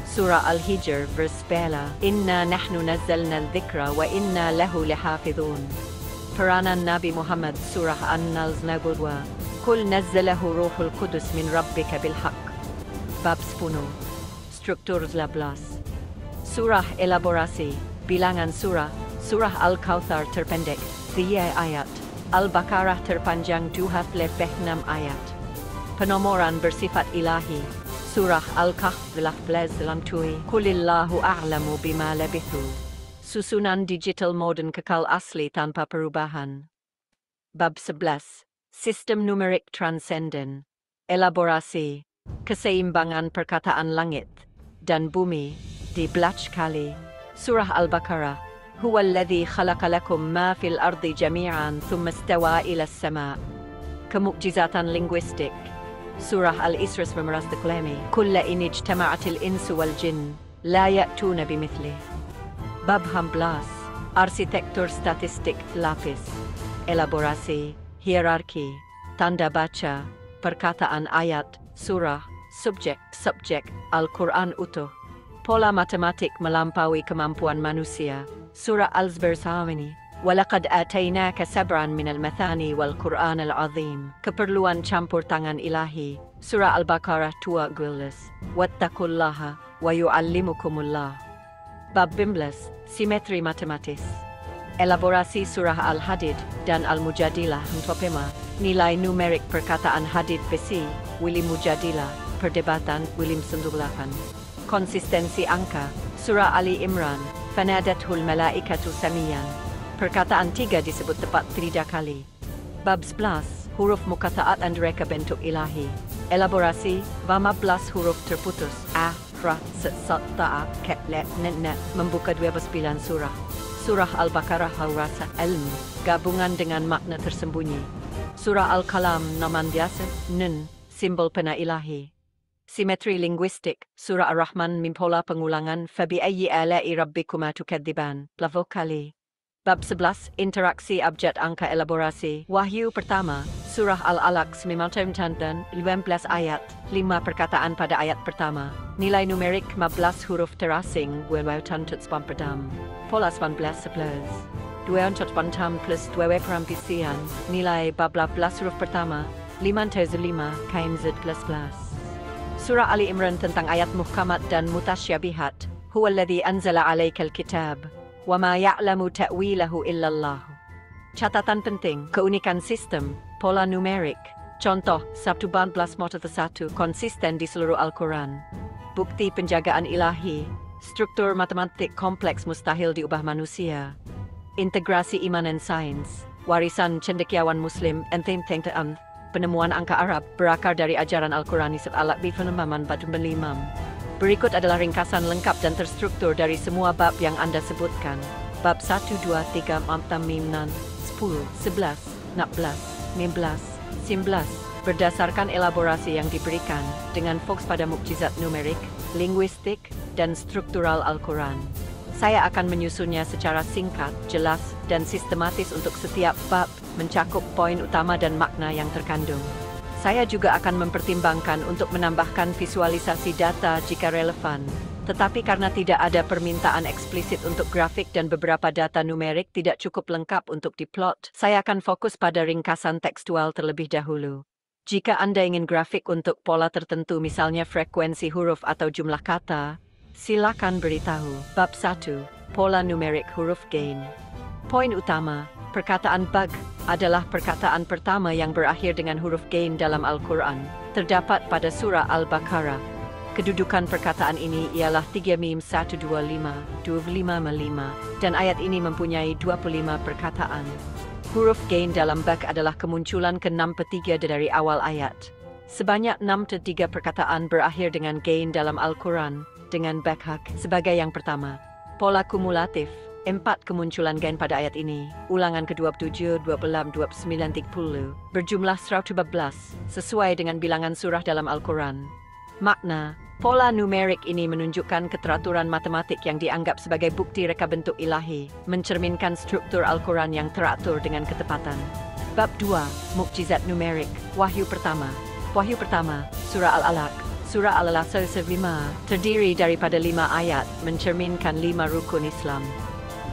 Surah Al-Hijr verse Bela. Inna nahnu nazzalna al-dhikra wa inna lahu lahafidhun. Peranan Nabi Muhammad Surah An-Nagulwa. Kul nazzalahu ruhul qudus min rabbika bilhaq. Bab 10. Struktur 11. Surah Elaborasi. Bilangan surah. Surah Al-Kautsar terpendek 3 ayat. Al-Baqarah terpanjang 26 ayat. Penomoran bersifat ilahi. Surah Al-Kahf 18. Qulillahu a'lamu bima labithu. Susunan digital modern kekal asli tanpa perubahan. Bab 11. Sistem numerik transenden. Elaborasi. Keseimbangan perkataan langit dan bumi di Blach kali. Surah Al-Baqarah. هو الذي خلق لكم ما في الأرض جميعا ثم استوى إلى السماء. Kemukjizatan linguistik. Surah Al-Isra memeras deklami. كل إن اجتمعت الإنس والجن لا يأتون بمثله. Bab 11. Arsitektur statistik lapis. Elaborasi. Hierarki. Tanda baca. Perkataan ayat. Surah. Subjek. Al-Quran utuh. Pola matematik melampaui kemampuan manusia. Surah Al-Zbersawini. Walaqad atainaka sab'an minal mathani wal Qur'an al-azim. Keperluan campur tangan ilahi. Surah Al-Baqarah 12. Wattaqullaha wa yu'allimukumullah. Bab 15. Simetri matematis. Elaborasi Surah Al-Hadid dan Al-Mujadilah 25. Nilai numerik perkataan hadid besi. Wilim Mujadilah. Perdebatan Wilim 98. Konsistensi angka. Surah Ali Imran. Fanadathul malaikatu samiyan. Perkataan 3 disebut tepat 3 kali. Bab 11. Huruf mukataat dan reka bentuk ilahi. Elaborasi. 15 huruf terputus. A, ra, sa, ta, ke, le, ne. Membuka 29 surah. Surah Al-Baqarah Al-Rasa Ilmu. Gabungan dengan makna tersembunyi. Surah Al-Qalam Namandiasa Nun. Simbol pena ilahi. Simetri linguistik. Surah Ar-Rahman mimpola pengulangan. Fabi ayyi ala'i rabbikuma tukadziban. Vokali. Bab 11. Interaksi abjad angka elaborasi. Wahyu pertama. Surah Al-Alaq 19 ayat. 5 perkataan pada ayat pertama. Nilai numerik 15 huruf terasing. Wewautan tutspam perdam. Pola 19 2 plus 2 perampisian. Nilai 14 huruf pertama. 5 kaim z plus. Surah Ali Imran tentang ayat muhkamat dan mutasyabihat. Huwallazi anzala 'alaikal kitab wa ma ya'lamu ta'wilahu illallah. Catatan penting, keunikan sistem, pola numerik. Contoh, Sabtu 14 Mota 1 konsisten di seluruh Al-Quran. Bukti penjagaan ilahi, struktur matematik kompleks mustahil diubah manusia. Integrasi iman dan sains, warisan cendekiawan muslim, enteng-tengtaan. Penemuan angka Arab berakar dari ajaran Al-Qurani alat bifenemaman batu belimam. Berikut adalah ringkasan lengkap dan terstruktur dari semua bab yang Anda sebutkan. Bab 1, 2, 3, 4, 5, 10, 11, 16, 19, 19. Berdasarkan elaborasi yang diberikan dengan fokus pada mukjizat numerik, linguistik, dan struktural Al-Quran. Saya akan menyusunnya secara singkat, jelas, dan sistematis untuk setiap bab, mencakup poin utama dan makna yang terkandung. Saya juga akan mempertimbangkan untuk menambahkan visualisasi data jika relevan. Tetapi karena tidak ada permintaan eksplisit untuk grafik dan beberapa data numerik tidak cukup lengkap untuk diplot, saya akan fokus pada ringkasan tekstual terlebih dahulu. Jika Anda ingin grafik untuk pola tertentu, misalnya frekuensi huruf atau jumlah kata, silakan beritahu. Bab 1. Pola numerik huruf gain. Poin utama, perkataan bug adalah perkataan pertama yang berakhir dengan huruf gain dalam Al-Quran. Terdapat pada surah Al-Baqarah. Kedudukan perkataan ini ialah 3 mim 125, 25 dan ayat ini mempunyai 25 perkataan. Huruf gain dalam bug adalah kemunculan ke-63 dari awal ayat. Sebanyak 63 perkataan berakhir dengan gain dalam Al-Quran, dengan bakhak sebagai yang pertama. Pola kumulatif, 4 kemunculan gain pada ayat ini, ulangan ke-27, 28, 29, 30, berjumlah 114, sesuai dengan bilangan surah dalam Al-Quran. Makna, pola numerik ini menunjukkan keteraturan matematik yang dianggap sebagai bukti reka bentuk ilahi, mencerminkan struktur Al-Quran yang teratur dengan ketepatan. Bab 2. Mukjizat numerik, wahyu pertama. Wahyu pertama, Surah Al-Alaq. Surah Al-Alaq 5 terdiri daripada 5 ayat, mencerminkan 5 rukun Islam.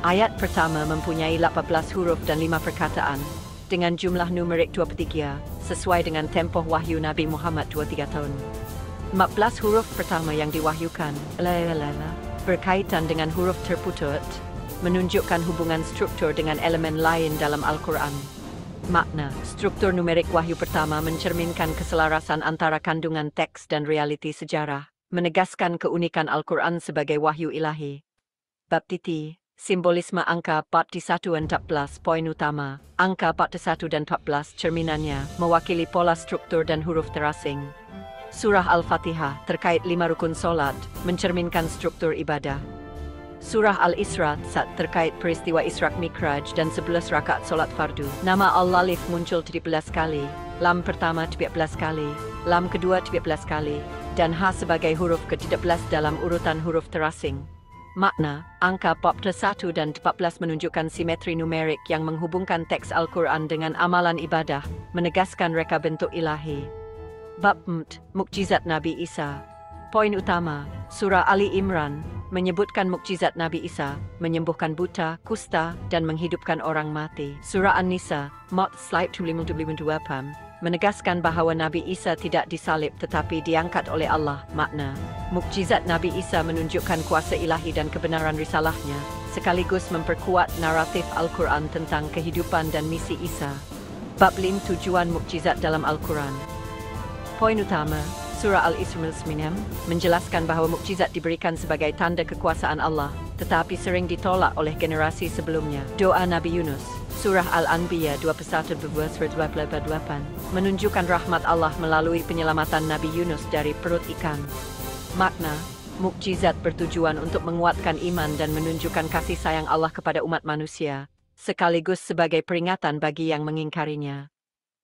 Ayat pertama mempunyai 18 huruf dan 5 perkataan, dengan jumlah numerik 23, sesuai dengan tempoh wahyu Nabi Muhammad 23 tahun. 14 huruf pertama yang diwahyukan berkaitan dengan huruf terputus, menunjukkan hubungan struktur dengan elemen lain dalam Al-Quran. Makna, struktur numerik wahyu pertama mencerminkan keselarasan antara kandungan teks dan realiti sejarah, menegaskan keunikan Al-Quran sebagai wahyu ilahi. Bab titi, simbolisme angka 41 dan 14. Poin utama, angka 41 dan 14 cerminannya mewakili pola struktur dan huruf terasing. Surah Al-Fatihah terkait 5 rukun solat, mencerminkan struktur ibadah. Surah Al-Isra terkait peristiwa Isra Mikraj dan 11 rakaat solat fardu. Nama Al-Lalif muncul 17 kali, lam pertama 17 kali, lam kedua 17 kali, dan ha sebagai huruf ke-13 dalam urutan huruf terasing. Makna, angka 41 dan 14 menunjukkan simetri numerik yang menghubungkan teks Al-Quran dengan amalan ibadah, menegaskan reka bentuk ilahi. Bab 4. Mukjizat Nabi Isa. Poin utama, Surah Ali Imran menyebutkan mukjizat Nabi Isa, menyembuhkan buta, kusta, dan menghidupkan orang mati. Surah An-Nisa, menegaskan bahawa Nabi Isa tidak disalib tetapi diangkat oleh Allah. Makna, mukjizat Nabi Isa menunjukkan kuasa ilahi dan kebenaran risalahnya, sekaligus memperkuat naratif Al-Quran tentang kehidupan dan misi Isa. Bab 5. Tujuan mukjizat dalam Al-Quran. Poin utama, Surah Al-Isra menjelaskan bahawa mukjizat diberikan sebagai tanda kekuasaan Allah, tetapi sering ditolak oleh generasi sebelumnya. Doa Nabi Yunus, Surah Al-Anbiya 21-28, menunjukkan rahmat Allah melalui penyelamatan Nabi Yunus dari perut ikan. Makna, mukjizat bertujuan untuk menguatkan iman dan menunjukkan kasih sayang Allah kepada umat manusia, sekaligus sebagai peringatan bagi yang mengingkarinya.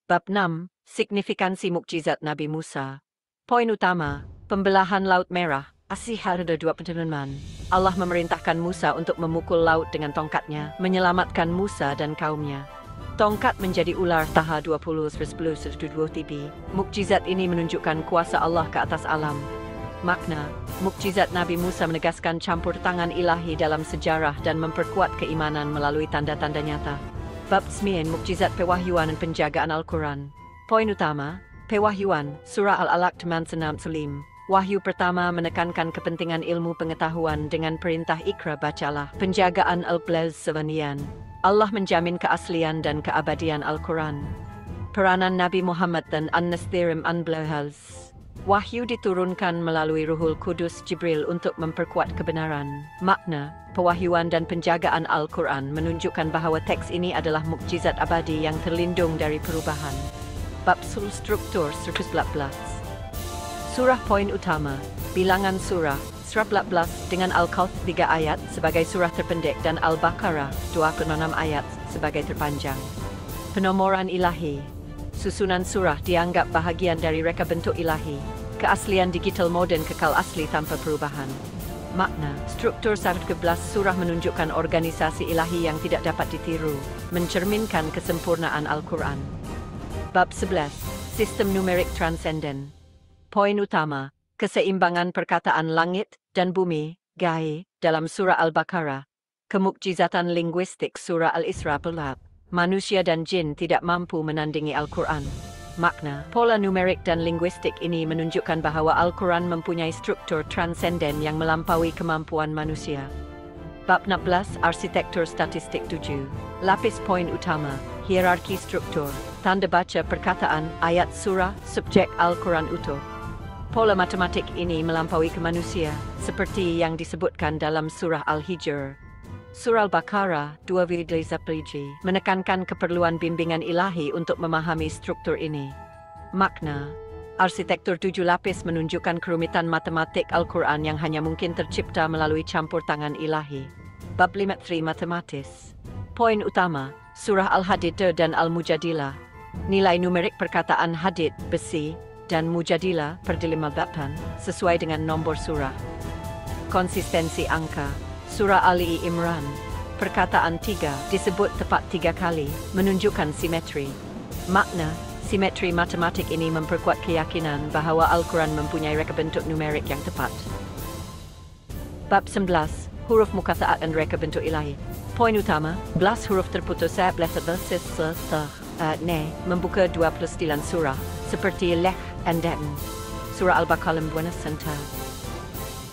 Bab 6. Signifikansi mukjizat Nabi Musa. Poin utama, pembelahan Laut Merah. Asy-Syarah 26. Allah memerintahkan Musa untuk memukul laut dengan tongkatnya, menyelamatkan Musa dan kaumnya. Tongkat menjadi ular taha 20-10-20 TB. Mukjizat ini menunjukkan kuasa Allah ke atas alam. Makna, mukjizat Nabi Musa menegaskan campur tangan ilahi dalam sejarah dan memperkuat keimanan melalui tanda-tanda nyata. Bab 9. Mukjizat pewahyuan dan penjagaan Al-Quran. Poin utama, pewahyuan, Surah Al-Alaq 9. Wahyu pertama menekankan kepentingan ilmu pengetahuan dengan perintah Iqra bacalah. Penjagaan Al-Blaz Sevanian. Allah menjamin keaslian dan keabadian Al-Quran. Peranan Nabi Muhammad dan An-Nasthirim An-Blahals. Wahyu diturunkan melalui Ruhul Kudus Jibril untuk memperkuat kebenaran. Makna, pewahyuan dan penjagaan Al-Quran menunjukkan bahawa teks ini adalah mukjizat abadi yang terlindung dari perubahan. Bab struktur 114. Surah. Poin utama, bilangan surah 114 dengan Al-Kahf 3 ayat sebagai surah terpendek dan Al-Baqarah 26 ayat sebagai terpanjang. Penomoran ilahi. Susunan surah dianggap bahagian dari reka bentuk ilahi, keaslian digital moden kekal asli tanpa perubahan. Makna, struktur 111 surah menunjukkan organisasi ilahi yang tidak dapat ditiru, mencerminkan kesempurnaan Al-Quran. Bab 11. Sistem numerik transenden. Poin utama, keseimbangan perkataan langit dan bumi, gai, dalam surah Al-Baqarah. Kemukjizatan linguistik surah Al-Isra. Manusia dan jin tidak mampu menandingi Al-Quran. Makna, pola numerik dan linguistik ini menunjukkan bahwa Al-Quran mempunyai struktur transenden yang melampaui kemampuan manusia. Bab 16, Arsitektur Statistik 7. Lapis poin utama, hierarki struktur, tanda baca perkataan, ayat surah, subjek Al-Quran utuh. Pola matematik ini melampaui ke manusia, seperti yang disebutkan dalam surah Al-Hijr. Surah Al-Baqarah 2:10 menekankan keperluan bimbingan ilahi untuk memahami struktur ini. Makna, arsitektur 7 lapis menunjukkan kerumitan matematik Al-Quran yang hanya mungkin tercipta melalui campur tangan ilahi. Bab 53 matematis. Poin utama, surah Al-Hadid dan Al-Mujadilah. Nilai numerik perkataan hadid, besi, dan mujadilah perdelimatan sesuai dengan nombor surah. Konsistensi angka. Surah Ali Imran. Perkataan 3 disebut tepat 3 kali, menunjukkan simetri. Makna, simetri matematik ini memperkuat keyakinan bahwa Al-Quran mempunyai reka bentuk numerik yang tepat. Bab 11, huruf mukata'at dan reka bentuk ilahi. Poin utama, 11 huruf terputus membuka 29 surah, seperti leh and dan. Surah Al-Baqarah buana senta.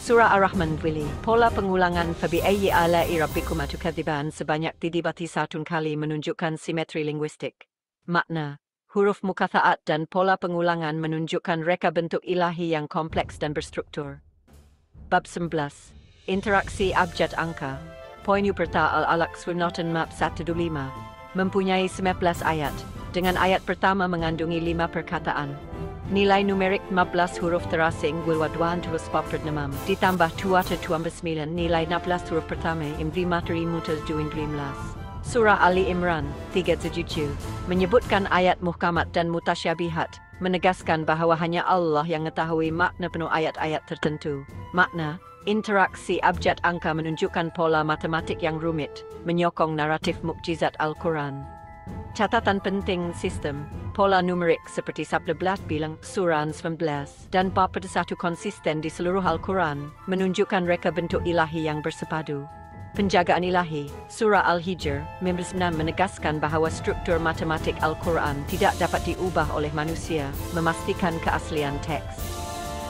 Surah Ar-Rahman Wili, pola pengulangan fabi ayyi ala'i rabbikuma tukadziban sebanyak 31 kali menunjukkan simetri linguistik. Makna, huruf mukata'at dan pola pengulangan menunjukkan reka bentuk ilahi yang kompleks dan berstruktur. Bab 11, interaksi abjad angka. Poin pertama Al-Alaq Swinoten Map 125, mempunyai 19 ayat, dengan ayat pertama mengandungi 5 perkataan. Nilai numerik 15 huruf terasing Wilwadwan terus papernamam, ditambah 229 nilai 16 huruf pertama im 5:15. Surah Ali Imran 3:7 menyebutkan ayat muhkamat dan mutasyabihat, menegaskan bahwa hanya Allah yang mengetahui makna penuh ayat-ayat tertentu. Makna, interaksi abjad angka menunjukkan pola matematik yang rumit, menyokong naratif mukjizat Al-Quran. Catatan penting sistem, pola numerik seperti 11 bilang surah 19 dan bab 1 konsisten di seluruh Al-Quran, menunjukkan reka bentuk ilahi yang bersepadu. Penjagaan ilahi, surah Al-Hijr 9 menegaskan bahwa struktur matematik Al-Quran tidak dapat diubah oleh manusia, memastikan keaslian teks.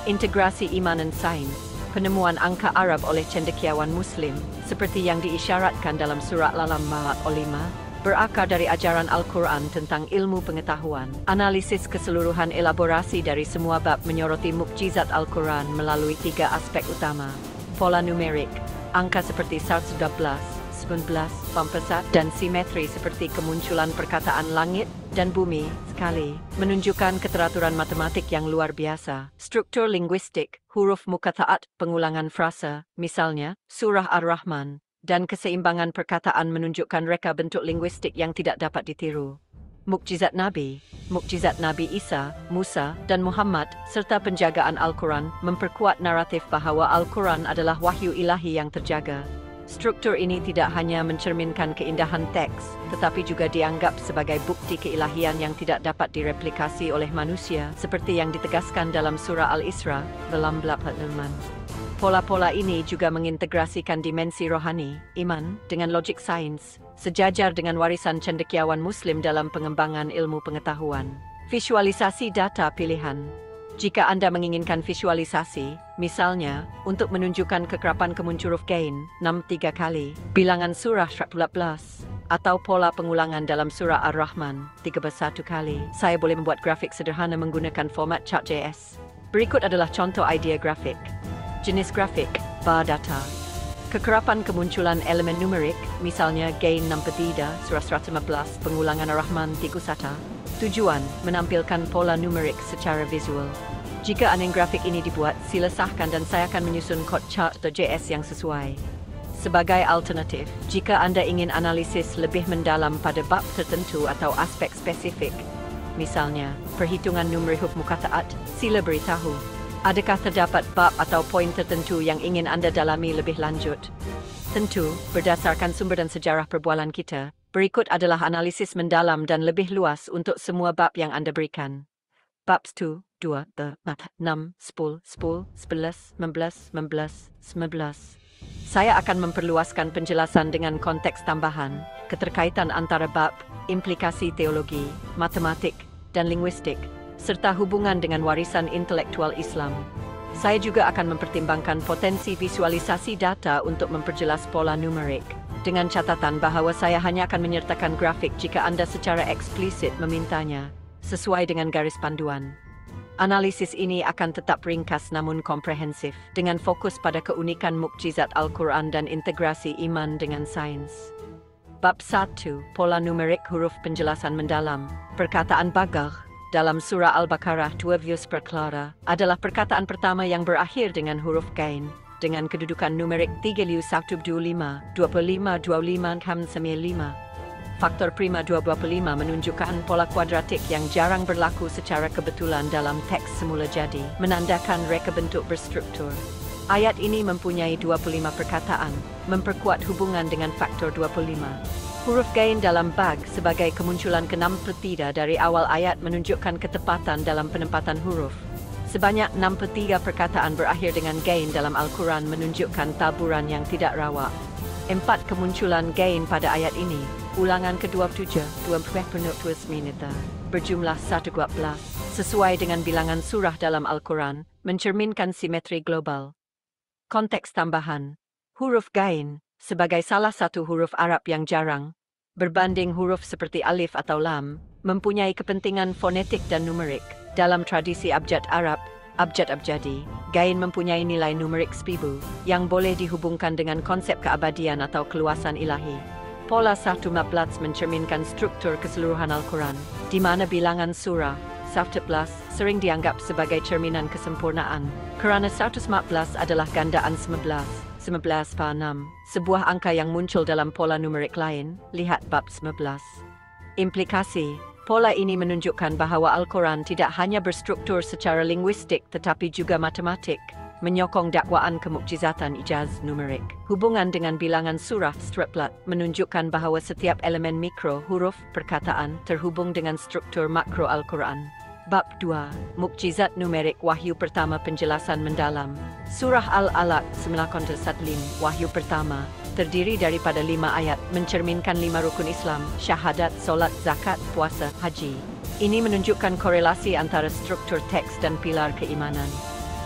Integrasi iman dan sains, penemuan angka Arab oleh cendekiawan Muslim, seperti yang diisyaratkan dalam surah Al-Alam 5, berakar dari ajaran Al-Quran tentang ilmu pengetahuan. Analisis keseluruhan elaborasi dari semua bab menyoroti mukjizat Al-Quran melalui 3 aspek utama. Pola numerik, angka seperti 112, 19, 44, dan simetri seperti kemunculan perkataan langit dan bumi sekali, menunjukkan keteraturan matematik yang luar biasa. Struktur linguistik, huruf mukata'at, pengulangan frasa, misalnya, surah Ar-Rahman, dan keseimbangan perkataan menunjukkan reka bentuk linguistik yang tidak dapat ditiru. Mukjizat Nabi Isa, Musa, dan Muhammad, serta penjagaan Al-Quran memperkuat naratif bahwa Al-Quran adalah wahyu ilahi yang terjaga. Struktur ini tidak hanya mencerminkan keindahan teks, tetapi juga dianggap sebagai bukti keilahian yang tidak dapat direplikasi oleh manusia, seperti yang ditegaskan dalam surah Al-Isra, dalam 8. Pola-pola ini juga mengintegrasikan dimensi rohani, iman, dengan logik sains, sejajar dengan warisan cendekiawan Muslim dalam pengembangan ilmu pengetahuan. Visualisasi data pilihan. Jika Anda menginginkan visualisasi, misalnya, untuk menunjukkan kekerapan kemunculan huruf gain 63 kali, bilangan surah 14, atau pola pengulangan dalam surah Ar-Rahman 31 kali, saya boleh membuat grafik sederhana menggunakan format Chart.js. Berikut adalah contoh idea grafik. Jenis grafik, bar data. Kekerapan kemunculan elemen numerik, misalnya gain 63, surah 115, pengulangan Ar-Rahman 31. Tujuan, menampilkan pola numerik secara visual. Jika aneh grafik ini dibuat, sila sahkan dan saya akan menyusun kod Chart.js yang sesuai. Sebagai alternatif, jika Anda ingin analisis lebih mendalam pada bab tertentu atau aspek spesifik, misalnya, perhitungan numerik huruf mukata'at, sila beritahu. Adakah terdapat bab atau poin tertentu yang ingin Anda dalami lebih lanjut? Tentu, berdasarkan sumber dan sejarah perbualan kita, berikut adalah analisis mendalam dan lebih luas untuk semua bab yang Anda berikan. Bab 1, 2, 3, 4, 6, 10, 10, 11, 19, 19, 19. Saya akan memperluaskan penjelasan dengan konteks tambahan, keterkaitan antara bab, implikasi teologi, matematik, dan linguistik, serta hubungan dengan warisan intelektual Islam. Saya juga akan mempertimbangkan potensi visualisasi data untuk memperjelas pola numerik, dengan catatan bahwa saya hanya akan menyertakan grafik jika Anda secara eksplisit memintanya, sesuai dengan garis panduan. Analisis ini akan tetap ringkas namun komprehensif, dengan fokus pada keunikan mukjizat Al-Quran dan integrasi iman dengan sains. Bab 1. Pola numerik huruf penjelasan mendalam. Perkataan Bagagh dalam surah Al-Baqarah 2 views per clara adalah perkataan pertama yang berakhir dengan huruf gain, dengan kedudukan numerik 3,125, 25, 25, 95. Faktor prima 225 menunjukkan pola kuadratik yang jarang berlaku secara kebetulan dalam teks semula jadi, menandakan reka bentuk berstruktur. Ayat ini mempunyai 25 perkataan, memperkuat hubungan dengan faktor 25. Huruf gain dalam bag sebagai kemunculan ke-63 dari awal ayat menunjukkan ketepatan dalam penempatan huruf. Sebanyak 63 perkataan berakhir dengan gain dalam Al-Quran menunjukkan taburan yang tidak rawak. 4 kemunculan gain pada ayat ini, ulangan ke-27, 20 minita, berjumlah 112, sesuai dengan bilangan surah dalam Al-Quran, mencerminkan simetri global. Konteks tambahan. Huruf gain, sebagai salah satu huruf Arab yang jarang, berbanding huruf seperti alif atau lam, mempunyai kepentingan fonetik dan numerik. Dalam tradisi abjad Arab, abjad-abjadi, gain mempunyai nilai numerik 1000, yang boleh dihubungkan dengan konsep keabadian atau keluasan ilahi. Pola 114 mencerminkan struktur keseluruhan Al-Quran, di mana bilangan surah, 11, sering dianggap sebagai cerminan kesempurnaan, kerana 114 adalah gandaan 19, 19/6, sebuah angka yang muncul dalam pola numerik lain, lihat bab 19. Implikasi, pola ini menunjukkan bahawa Al-Quran tidak hanya berstruktur secara linguistik tetapi juga matematik, menyokong dakwaan kemukjizatan ijaz numerik. Hubungan dengan bilangan surah striplet menunjukkan bahawa setiap elemen mikro huruf perkataan terhubung dengan struktur makro Al-Quran. Bab 2. Mukjizat numerik wahyu pertama penjelasan mendalam. Surah Al-Alaq 9-1 wahyu pertama terdiri daripada 5 ayat mencerminkan 5 rukun Islam, syahadat, solat, zakat, puasa, haji. Ini menunjukkan korelasi antara struktur teks dan pilar keimanan.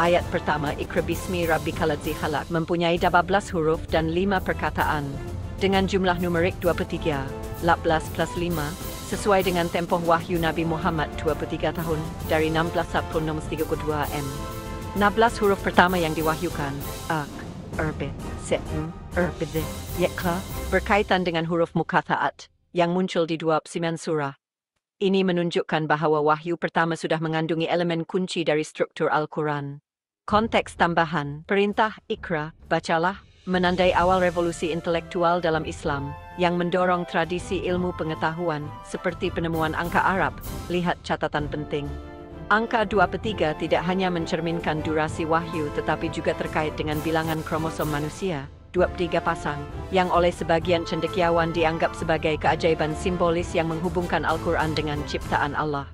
Ayat pertama Iqra bismi rabbikal ladzi khalaq mempunyai 12 huruf dan 5 perkataan dengan jumlah numerik 23, 18 plus 5, sesuai dengan tempoh wahyu Nabi Muhammad 23 tahun dari 1632 m. 16 huruf pertama yang diwahyukan, ak, erbit, setm, erbidh, yekla, berkaitan dengan huruf mukathaat yang muncul di 29 surah. Ini menunjukkan bahawa wahyu pertama sudah mengandungi elemen kunci dari struktur Al-Quran. Konteks tambahan, perintah Iqra, bacalah, menandai awal revolusi intelektual dalam Islam yang mendorong tradisi ilmu pengetahuan seperti penemuan angka Arab. Lihat catatan penting. Angka 23 tidak hanya mencerminkan durasi wahyu tetapi juga terkait dengan bilangan kromosom manusia, 23 pasang, yang oleh sebagian cendekiawan dianggap sebagai keajaiban simbolis yang menghubungkan Al-Quran dengan ciptaan Allah.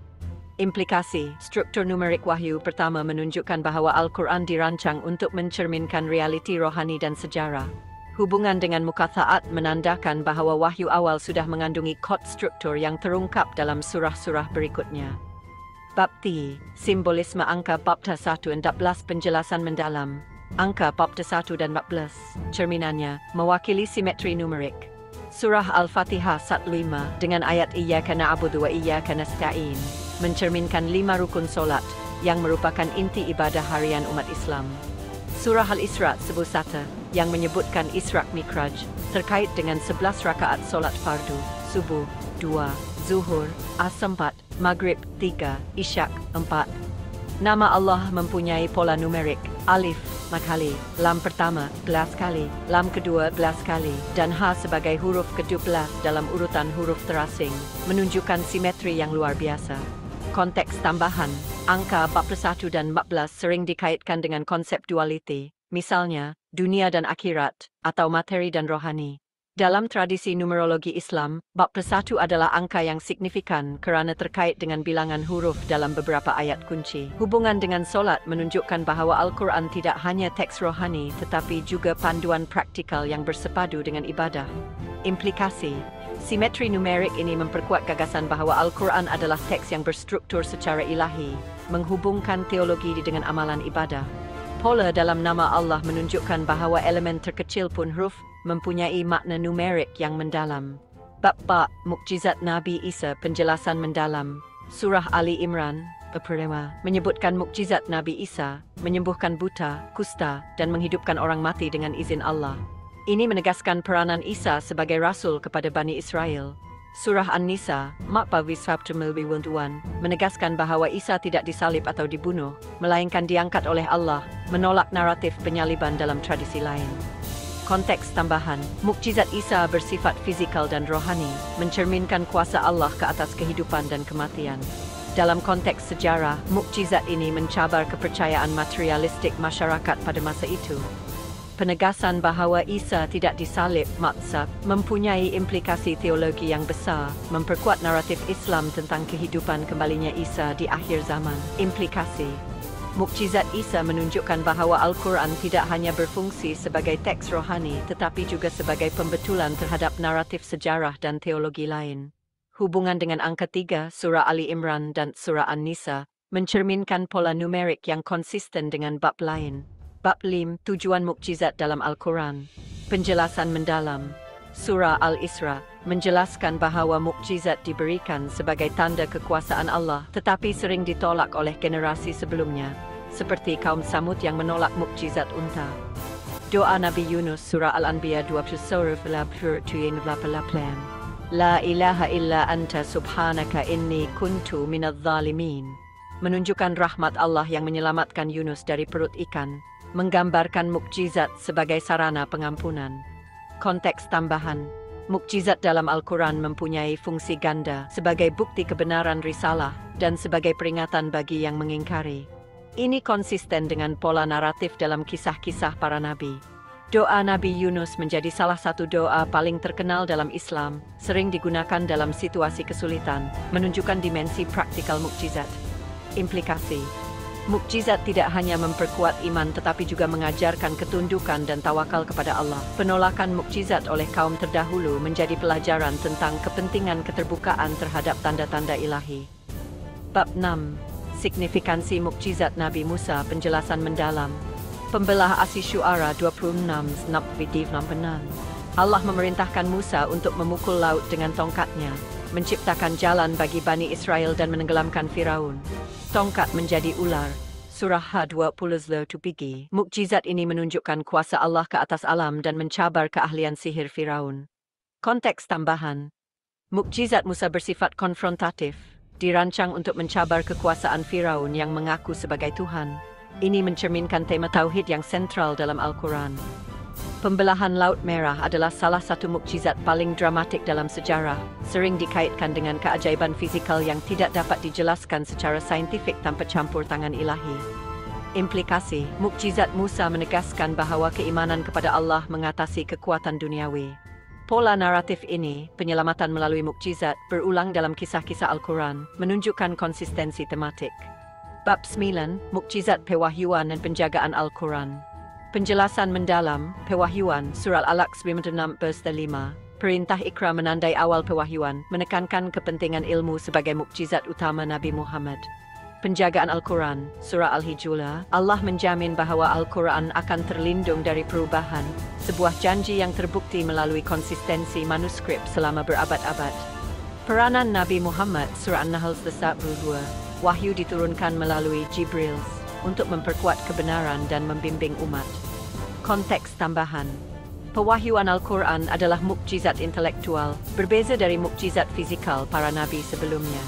Implikasi, struktur numerik wahyu pertama menunjukkan bahawa Al-Quran dirancang untuk mencerminkan realiti rohani dan sejarah. Hubungan dengan mukathaat menandakan bahawa wahyu awal sudah mengandungi kod struktur yang terungkap dalam surah-surah berikutnya. Bab T. Simbolisme angka bab 1 dan 14 penjelasan mendalam. Angka bab 1 dan 14, cerminannya, mewakili simetri numerik. Surah Al-Fatihah 1:5 dengan ayat Iyyaka na'budu wa iyyaka nasta'in mencerminkan 5 rukun solat yang merupakan inti ibadah harian umat Islam. Surah Al-Isra 11 yang menyebutkan Isra' Mi'raj terkait dengan 11 rakaat solat fardu, subuh 2, zuhur, asar 4, maghrib 3, isyak 4. Nama Allah mempunyai pola numerik, alif, kali, lam pertama, 11 kali, lam kedua, 11 kali, dan ha sebagai huruf ke-12 dalam urutan huruf terasing, menunjukkan simetri yang luar biasa. Konteks tambahan, angka 41 dan 14 sering dikaitkan dengan konsep dualiti, misalnya, dunia dan akhirat, atau materi dan rohani. Dalam tradisi numerologi Islam, bab 1 adalah angka yang signifikan kerana terkait dengan bilangan huruf dalam beberapa ayat kunci. Hubungan dengan solat menunjukkan bahawa Al-Quran tidak hanya teks rohani tetapi juga panduan praktikal yang bersepadu dengan ibadah. Implikasi, Simetri numerik ini memperkuat gagasan bahwa Al-Quran adalah teks yang berstruktur secara ilahi, menghubungkan teologi dengan amalan ibadah. Pola dalam nama Allah menunjukkan bahwa elemen terkecil pun huruf mempunyai makna numerik yang mendalam. Bab Mukjizat Nabi Isa, penjelasan mendalam. Surah Ali Imran menyebutkan mukjizat Nabi Isa, menyembuhkan buta, kusta, dan menghidupkan orang mati dengan izin Allah. Ini menegaskan peranan Isa sebagai rasul kepada Bani Israel. Surah An-Nisa, menegaskan bahwa Isa tidak disalib atau dibunuh, melainkan diangkat oleh Allah, menolak naratif penyaliban dalam tradisi lain. Konteks tambahan, mukjizat Isa bersifat fizikal dan rohani, mencerminkan kuasa Allah ke atas kehidupan dan kematian. Dalam konteks sejarah, mukjizat ini mencabar kepercayaan materialistik masyarakat pada masa itu. Penegasan bahwa Isa tidak disalib mempunyai implikasi teologi yang besar, memperkuat naratif Islam tentang kehidupan kembalinya Isa di akhir zaman. Implikasi mukjizat Isa menunjukkan bahwa Al-Quran tidak hanya berfungsi sebagai teks rohani tetapi juga sebagai pembetulan terhadap naratif sejarah dan teologi lain. Hubungan dengan angka 3, Surah Ali Imran dan Surah An-Nisa, mencerminkan pola numerik yang konsisten dengan bab lain. Bab 5, tujuan mukjizat dalam Al-Quran. Penjelasan mendalam. Surah Al-Isra menjelaskan bahwa mukjizat diberikan sebagai tanda kekuasaan Allah, tetapi sering ditolak oleh generasi sebelumnya, seperti kaum Samud yang menolak mukjizat unta. Doa Nabi Yunus, Surah Al-Anbiya 20 La ilaha illa anta subhanaka inni kuntu minadh dhalimin. Menunjukkan rahmat Allah yang menyelamatkan Yunus dari perut ikan, menggambarkan mukjizat sebagai sarana pengampunan. Konteks tambahan, mukjizat dalam Al-Quran mempunyai fungsi ganda sebagai bukti kebenaran risalah dan sebagai peringatan bagi yang mengingkari. Ini konsisten dengan pola naratif dalam kisah-kisah para nabi. Doa Nabi Yunus menjadi salah satu doa paling terkenal dalam Islam, sering digunakan dalam situasi kesulitan, menunjukkan dimensi praktikal mukjizat. Implikasi mukjizat tidak hanya memperkuat iman tetapi juga mengajarkan ketundukan dan tawakal kepada Allah. Penolakan mukjizat oleh kaum terdahulu menjadi pelajaran tentang kepentingan keterbukaan terhadap tanda-tanda ilahi. Bab 6. Signifikansi mukjizat Nabi Musa, penjelasan mendalam. Pembelah Asy-Syu'ara 26 Allah memerintahkan Musa untuk memukul laut dengan tongkatnya, menciptakan jalan bagi Bani Israel dan menenggelamkan Firaun. Tongkat menjadi ular. Surah H20 Mukjizat ini menunjukkan kuasa Allah ke atas alam dan mencabar keahlian sihir Firaun. Konteks tambahan. Mukjizat Musa bersifat konfrontatif, dirancang untuk mencabar kekuasaan Firaun yang mengaku sebagai Tuhan. Ini mencerminkan tema tauhid yang sentral dalam Al-Quran. Pembelahan Laut Merah adalah salah satu mukjizat paling dramatik dalam sejarah, sering dikaitkan dengan keajaiban fizikal yang tidak dapat dijelaskan secara saintifik tanpa campur tangan ilahi. Implikasi, mukjizat Musa menegaskan bahwa keimanan kepada Allah mengatasi kekuatan duniawi. Pola naratif ini, penyelamatan melalui mukjizat, berulang dalam kisah-kisah Al-Quran, menunjukkan konsistensi tematik. Bab 9, Mukjizat Pewahyuan dan Penjagaan Al-Quran. Penjelasan mendalam, pewahyuan, Surah Al-Alaq 96 verse 5. Perintah Iqra menandai awal pewahyuan, menekankan kepentingan ilmu sebagai mukjizat utama Nabi Muhammad. Penjagaan Al-Quran, Surah Al-Hijr, Allah menjamin bahwa Al-Quran akan terlindung dari perubahan, sebuah janji yang terbukti melalui konsistensi manuskrip selama berabad-abad. Peranan Nabi Muhammad, Surah An-Nahl 1:2. Wahyu diturunkan melalui Jibril untuk memperkuat kebenaran dan membimbing umat. Konteks tambahan. Pewahyuan Al-Quran adalah mukjizat intelektual, berbeza dari mukjizat fizikal para nabi sebelumnya.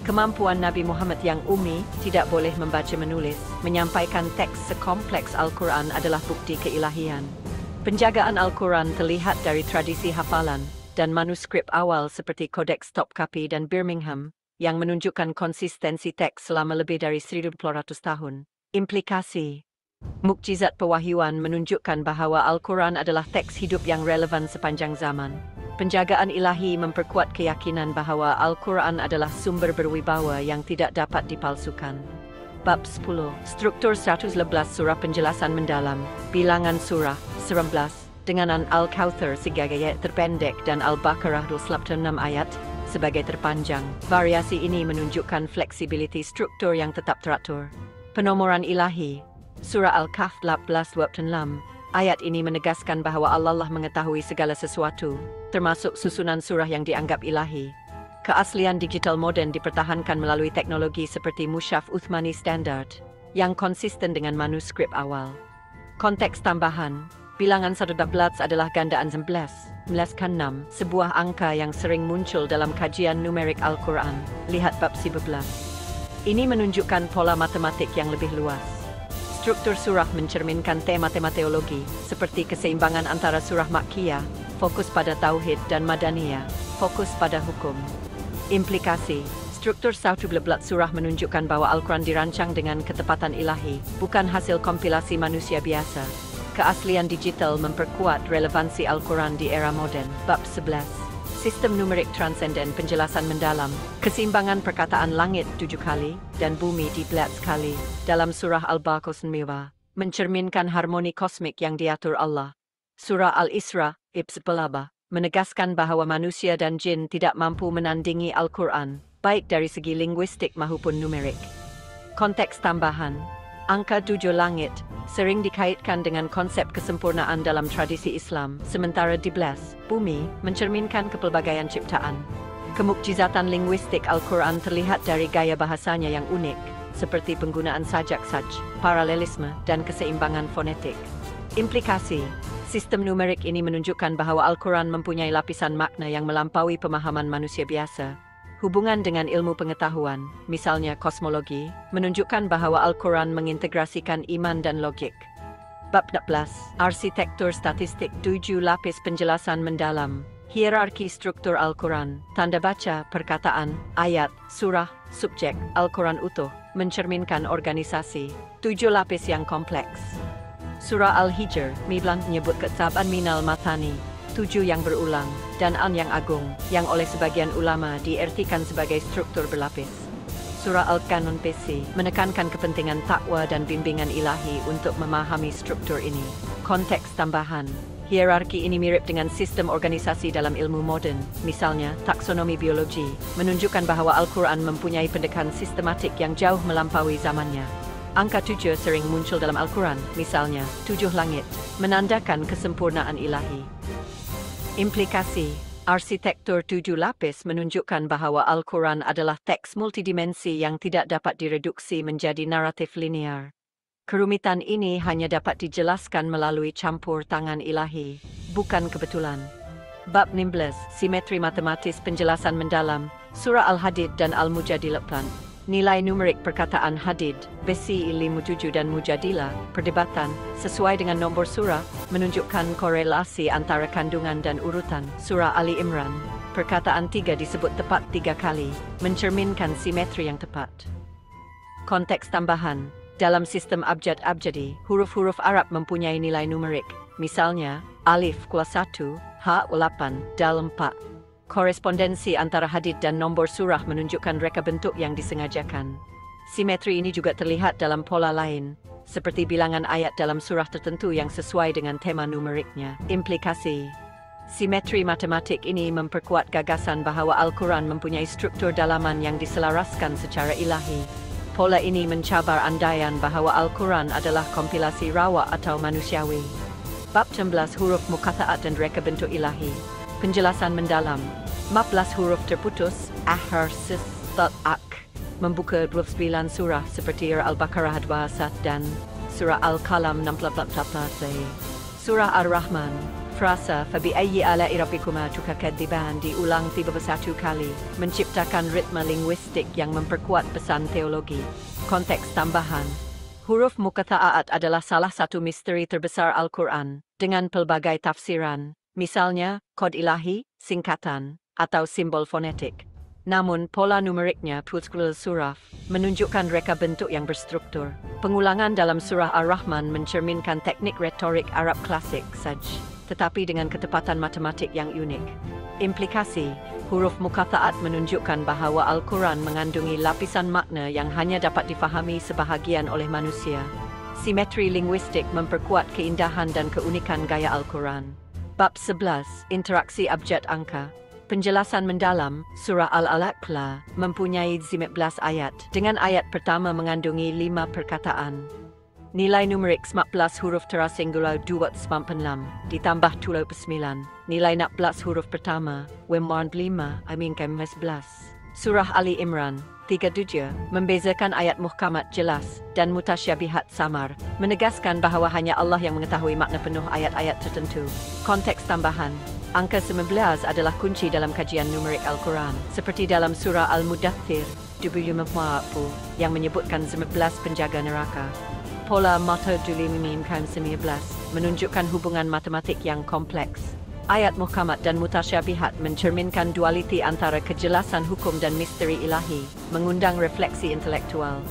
Kemampuan Nabi Muhammad yang ummi, tidak boleh membaca menulis, menyampaikan teks sekompleks Al-Quran adalah bukti keilahian. Penjagaan Al-Quran terlihat dari tradisi hafalan dan manuskrip awal seperti Kodeks Topkapi dan Birmingham, yang menunjukkan konsistensi teks selama lebih dari 1.400 tahun. Implikasi. Mukjizat pewahyuan menunjukkan bahwa Al-Quran adalah teks hidup yang relevan sepanjang zaman. Penjagaan ilahi memperkuat keyakinan bahwa Al-Quran adalah sumber berwibawa yang tidak dapat dipalsukan. Bab 10. Struktur 111 surah penjelasan mendalam. Bilangan surah 19. dengan Al-Kautsar sebagai ayat terpendek dan Al-Baqarah 26 ayat sebagai terpanjang. Variasi ini menunjukkan fleksibilitas struktur yang tetap teratur. Penomoran ilahi, Surah Al-Kahf 18:26. Ayat ini menegaskan bahwa Allah mengetahui segala sesuatu, termasuk susunan surah yang dianggap ilahi. Keaslian digital moden dipertahankan melalui teknologi seperti Mushaf Uthmani Standard, yang konsisten dengan manuskrip awal. Konteks tambahan, bilangan 11 adalah gandaan 11, 6, sebuah angka yang sering muncul dalam kajian numerik Al-Quran. Lihat bab 11. Ini menunjukkan pola matematik yang lebih luas. Struktur surah mencerminkan tema-tema teologi, seperti keseimbangan antara surah Makkiyah, fokus pada tauhid, dan Madaniyah, fokus pada hukum. Implikasi, struktur 11 surah menunjukkan bahwa Al-Quran dirancang dengan ketepatan ilahi, bukan hasil kompilasi manusia biasa. Keaslian digital memperkuat relevansi Al-Quran di era moden. Bab 11. Sistem numerik transenden penjelasan mendalam. Keseimbangan perkataan langit 7 kali dan bumi di 14 kali dalam surah Al-Baqarah mencerminkan harmoni kosmik yang diatur Allah. Surah Al-Isra, Ibs Pelaba, menegaskan bahwa manusia dan jin tidak mampu menandingi Al-Quran, baik dari segi linguistik maupun numerik. Konteks tambahan, angka 7 langit sering dikaitkan dengan konsep kesempurnaan dalam tradisi Islam, sementara 12, bumi, mencerminkan kepelbagaian ciptaan. Kemukjizatan linguistik Al-Quran terlihat dari gaya bahasanya yang unik, seperti penggunaan sajak-saj, paralelisme, dan keseimbangan fonetik. Implikasi, sistem numerik ini menunjukkan bahwa Al-Quran mempunyai lapisan makna yang melampaui pemahaman manusia biasa. Hubungan dengan ilmu pengetahuan, misalnya kosmologi, menunjukkan bahwa Al-Quran mengintegrasikan iman dan logik. Bab 14. Arsitektur statistik 7 lapis penjelasan mendalam. Hierarki struktur Al-Quran, tanda baca, perkataan, ayat, surah, subjek, Al-Quran utuh, mencerminkan organisasi 7 lapis yang kompleks. Surah Al-Hijr, 9 menyebut ketaban minal matani, 7 yang berulang, dan an yang agung, yang oleh sebagian ulama diartikan sebagai struktur berlapis. Surah Al-Qanun PC menekankan kepentingan takwa dan bimbingan ilahi untuk memahami struktur ini. Konteks tambahan, hierarki ini mirip dengan sistem organisasi dalam ilmu modern, misalnya taksonomi biologi, menunjukkan bahwa Al-Quran mempunyai pendekatan sistematik yang jauh melampaui zamannya. Angka 7 sering muncul dalam Al-Quran, misalnya 7 langit, menandakan kesempurnaan ilahi. Implikasi, arsitektur 7 lapis menunjukkan bahwa Al-Quran adalah teks multidimensi yang tidak dapat direduksi menjadi naratif linear. Kerumitan ini hanya dapat dijelaskan melalui campur tangan ilahi, bukan kebetulan. Bab 16, simetri matematis penjelasan mendalam, Surah Al-Hadid dan Al-Mujadilah. Nilai numerik perkataan hadid, besi 57 dan mujadilah, perdebatan, sesuai dengan nombor surah, menunjukkan korelasi antara kandungan dan urutan. Surah Ali Imran, perkataan 3 disebut tepat 3 kali, mencerminkan simetri yang tepat. Konteks tambahan, dalam sistem abjad-abjadi, huruf-huruf Arab mempunyai nilai numerik, misalnya, alif = 1, ha 8, dal 4. Korespondensi antara hadid dan nombor surah menunjukkan reka bentuk yang disengajakan. Simetri ini juga terlihat dalam pola lain, seperti bilangan ayat dalam surah tertentu yang sesuai dengan tema numeriknya. Implikasi, simetri matematik ini memperkuat gagasan bahwa Al-Quran mempunyai struktur dalaman yang diselaraskan secara ilahi. Pola ini mencabar andaian bahwa Al-Quran adalah kompilasi rawa atau manusiawi. Bab 16 huruf muqatta'at dan reka bentuk ilahi. Penjelasan mendalam, 14 huruf terputus, akhir sis, ak, membuka 29 surah seperti Al-Baqarah 21 dan Surah Al-Qalam 64. Surah Ar-Rahman, frasa fabi ayyi ala'i rabbikuma tukadziban diulang 31 kali, menciptakan ritme linguistik yang memperkuat pesan teologi. Konteks tambahan, huruf muqatta'at adalah salah satu misteri terbesar Al-Quran, dengan pelbagai tafsiran. Misalnya, kod ilahi, singkatan, atau simbol fonetik. Namun, pola numeriknya putkul surah menunjukkan reka bentuk yang berstruktur. Pengulangan dalam surah Ar-Rahman mencerminkan teknik retorik Arab klasik saja, tetapi dengan ketepatan matematik yang unik. Implikasi, huruf muqatta'at menunjukkan bahwa Al-Quran mengandungi lapisan makna yang hanya dapat difahami sebahagian oleh manusia. Simetri linguistik memperkuat keindahan dan keunikan gaya Al-Quran. Bab 11, Interaksi Abjad Angka. Penjelasan mendalam, Surah Al-Alaq mempunyai 19 ayat, dengan ayat pertama mengandungi 5 perkataan. Nilai numerik 14 huruf terasinggular 296, ditambah 29. Nilai 14 huruf pertama, Wemwan 5, Amin Kem 11. Surah Ali Imran 37 membezakan ayat muhkamat jelas dan mutasyabihat samar, menegaskan bahawa hanya Allah yang mengetahui makna penuh ayat-ayat tertentu. Konteks tambahan, angka 19 adalah kunci dalam kajian numerik Al-Quran, seperti dalam surah Al-Mudaththir 40 yang menyebutkan 19 penjaga neraka. Pola mata Duli Mim Kaum 19 menunjukkan hubungan matematik yang kompleks. Ayat muhkamat dan mutasyabihat mencerminkan dualiti antara kejelasan hukum dan misteri ilahi, mengundang refleksi intelektual.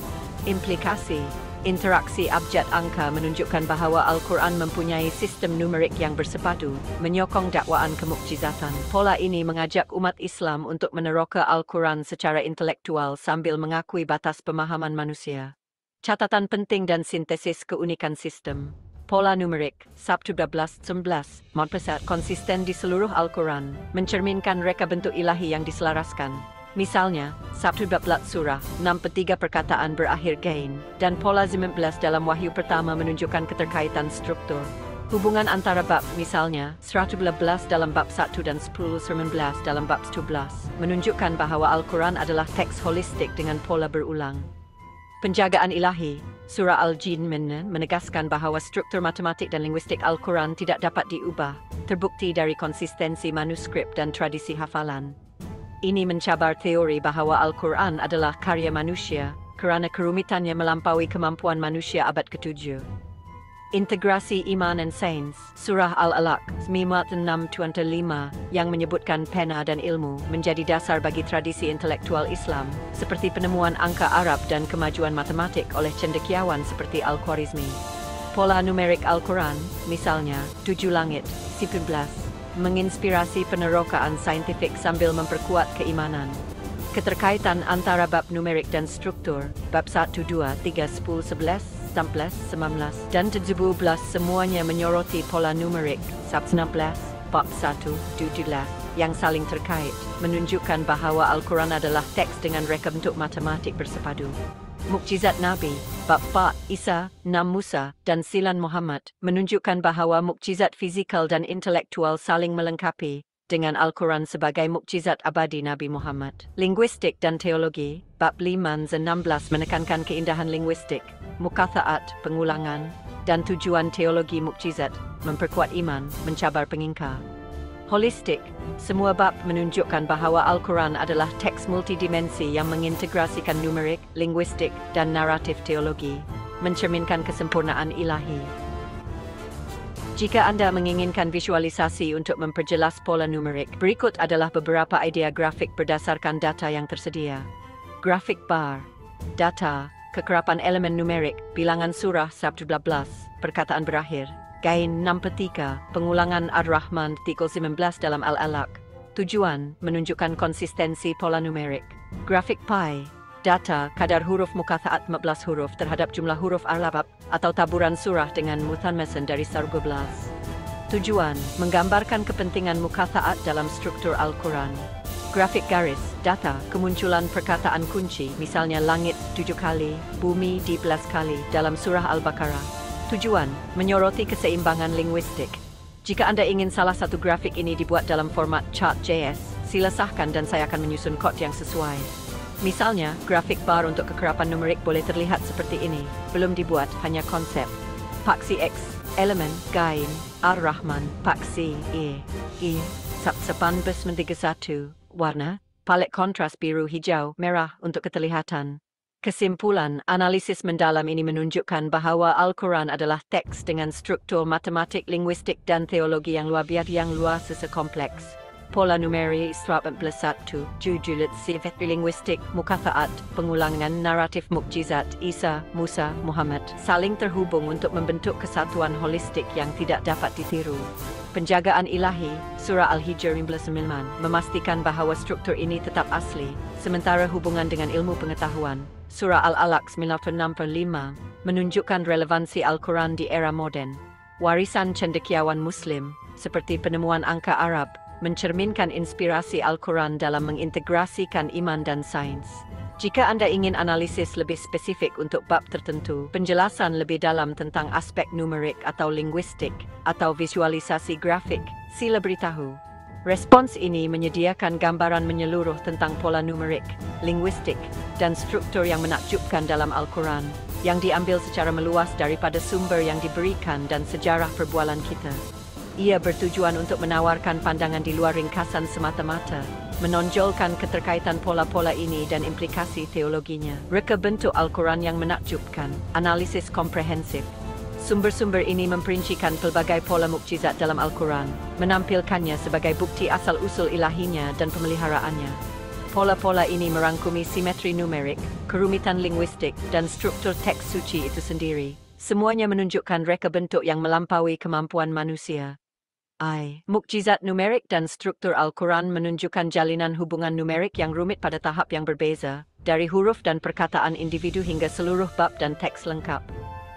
Implikasi, interaksi abjad angka menunjukkan bahawa Al-Quran mempunyai sistem numerik yang bersepadu, menyokong dakwaan kemukjizatan. Pola ini mengajak umat Islam untuk meneroka Al-Quran secara intelektual sambil mengakui batas pemahaman manusia. Catatan penting dan sintesis keunikan sistem. Pola numerik, Sabtu 12-19, konsisten di seluruh Al-Quran, mencerminkan reka bentuk ilahi yang diselaraskan. Misalnya, Sabtu 12 surah, 63 perkataan berakhir gain, dan pola 19 dalam wahyu pertama menunjukkan keterkaitan struktur. Hubungan antara bab, misalnya, 111 dalam bab 1 dan 10-19 dalam bab 12, menunjukkan bahawa Al-Quran adalah teks holistik dengan pola berulang. Penjagaan ilahi, Surah Al-Jin menegaskan bahawa struktur matematik dan linguistik Al-Quran tidak dapat diubah, terbukti dari konsistensi manuskrip dan tradisi hafalan. Ini mencabar teori bahawa Al-Quran adalah karya manusia, kerana kerumitannya melampaui kemampuan manusia abad ke-7. Integrasi Iman dan Sains, Surah Al-Alaq 625 yang menyebutkan pena dan ilmu menjadi dasar bagi tradisi intelektual Islam, seperti penemuan angka Arab dan kemajuan matematik oleh cendekiawan seperti Al-Khwarizmi. Pola numerik Al-Quran, misalnya, 7 langit, 19, menginspirasi penerokaan saintifik sambil memperkuat keimanan. Keterkaitan antara bab numerik dan struktur, bab 1, 2, 3, 10, 11, 19, dan 17 semuanya menyoroti pola numerik, Sab 16, bab 1, 17, yang saling terkait, menunjukkan bahawa Al-Quran adalah teks dengan reka bentuk matematik bersepadu. Mukjizat Nabi, bab 4, Isa, 6 Musa, dan 9 Muhammad, menunjukkan bahawa mukjizat fizikal dan intelektual saling melengkapi, dengan Al-Quran sebagai mukjizat abadi Nabi Muhammad. Linguistik dan teologi, bab 5 dan 16 menekankan keindahan linguistik, mukathaat, pengulangan, dan tujuan teologi mukjizat, memperkuat iman, mencabar pengingkar. Holistik, semua bab menunjukkan bahawa Al-Quran adalah teks multidimensi yang mengintegrasikan numerik, linguistik, dan naratif teologi, mencerminkan kesempurnaan ilahi. Jika Anda menginginkan visualisasi untuk memperjelas pola numerik, berikut adalah beberapa idea grafik berdasarkan data yang tersedia. Grafik bar, data, kekerapan elemen numerik, bilangan surah Sabtu 12, perkataan berakhir, gain 63, pengulangan Ar-Rahman 19 dalam Al-Alaq. Tujuan, menunjukkan konsistensi pola numerik. Grafik pie, data, kadar huruf mukathaat 14 huruf terhadap jumlah huruf Arab atau taburan surah dengan muthanmasan dari 12. Tujuan, menggambarkan kepentingan mukathaat dalam struktur Al-Quran. Grafik garis, data, kemunculan perkataan kunci, misalnya langit 7 kali, bumi 12 kali dalam surah Al-Baqarah. Tujuan, menyoroti keseimbangan linguistik. Jika Anda ingin salah satu grafik ini dibuat dalam format chart.js, sila sahkan dan saya akan menyusun kod yang sesuai. Misalnya, grafik bar untuk kekerapan numerik boleh terlihat seperti ini, belum dibuat, hanya konsep. Paksi X, elemen, gain, Ar-Rahman, paksi E, Sepan bus 31, warna, palet kontras biru hijau, merah untuk keterlihatan. Kesimpulan, analisis mendalam ini menunjukkan bahawa Al-Quran adalah teks dengan struktur matematik, linguistik, dan teologi yang luar biasa kompleks. Pola numerik 41, Jujulat Sifat Linguistik Mukafa'at, pengulangan naratif mukjizat Isa, Musa, Muhammad, saling terhubung untuk membentuk kesatuan holistik yang tidak dapat ditiru. Penjagaan ilahi, Surah Al-Hijr 19, memastikan bahawa struktur ini tetap asli, sementara hubungan dengan ilmu pengetahuan, Surah Al-Alaq 96/5, menunjukkan relevansi Al-Quran di era moden. Warisan cendekiawan Muslim, seperti penemuan angka Arab, mencerminkan inspirasi Al-Quran dalam mengintegrasikan iman dan sains. Jika Anda ingin analisis lebih spesifik untuk bab tertentu, penjelasan lebih dalam tentang aspek numerik atau linguistik, atau visualisasi grafik, sila beritahu. Respons ini menyediakan gambaran menyeluruh tentang pola numerik, linguistik, dan struktur yang menakjubkan dalam Al-Quran, yang diambil secara meluas daripada sumber yang diberikan dan sejarah perbualan kita. Ia bertujuan untuk menawarkan pandangan di luar ringkasan semata-mata, menonjolkan keterkaitan pola-pola ini dan implikasi teologinya. Reka bentuk Al-Quran yang menakjubkan, analisis komprehensif. Sumber-sumber ini memperincikan pelbagai pola mukjizat dalam Al-Quran, menampilkannya sebagai bukti asal-usul ilahinya dan pemeliharaannya. Pola-pola ini merangkumi simetri numerik, kerumitan linguistik, dan struktur teks suci itu sendiri. Semuanya menunjukkan reka bentuk yang melampaui kemampuan manusia. Mukjizat numerik dan struktur Al-Quran menunjukkan jalinan hubungan numerik yang rumit pada tahap yang berbeza, dari huruf dan perkataan individu hingga seluruh bab dan teks lengkap.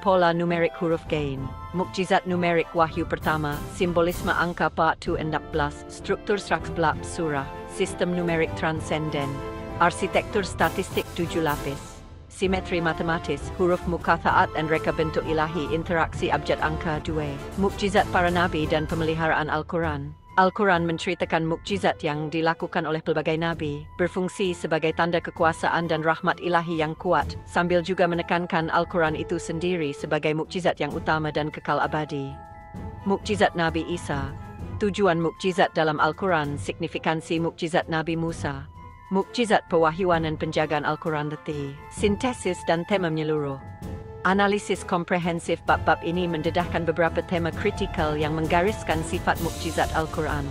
Pola numerik huruf gain, mukjizat numerik wahyu pertama, simbolisme angka 4-16, struktur 11 surah, sistem numerik transenden, arsitektur statistik 7 lapis. Simetri matematis, huruf mukathaat dan reka bentuk ilahi, interaksi abjad angka 2. Mukjizat para nabi dan pemeliharaan Al-Quran. Al-Quran menceritakan mukjizat yang dilakukan oleh pelbagai nabi, berfungsi sebagai tanda kekuasaan dan rahmat ilahi yang kuat, sambil juga menekankan Al-Quran itu sendiri sebagai mukjizat yang utama dan kekal abadi. Mukjizat Nabi Isa. Tujuan mukjizat dalam Al-Quran, signifikansi mukjizat Nabi Musa. Mukjizat pewahyuan dan penjagaan Al-Quran Leti, sintesis dan tema menyeluruh. Analisis komprehensif bab-bab ini mendedahkan beberapa tema kritikal yang menggariskan sifat mukjizat Al-Quran.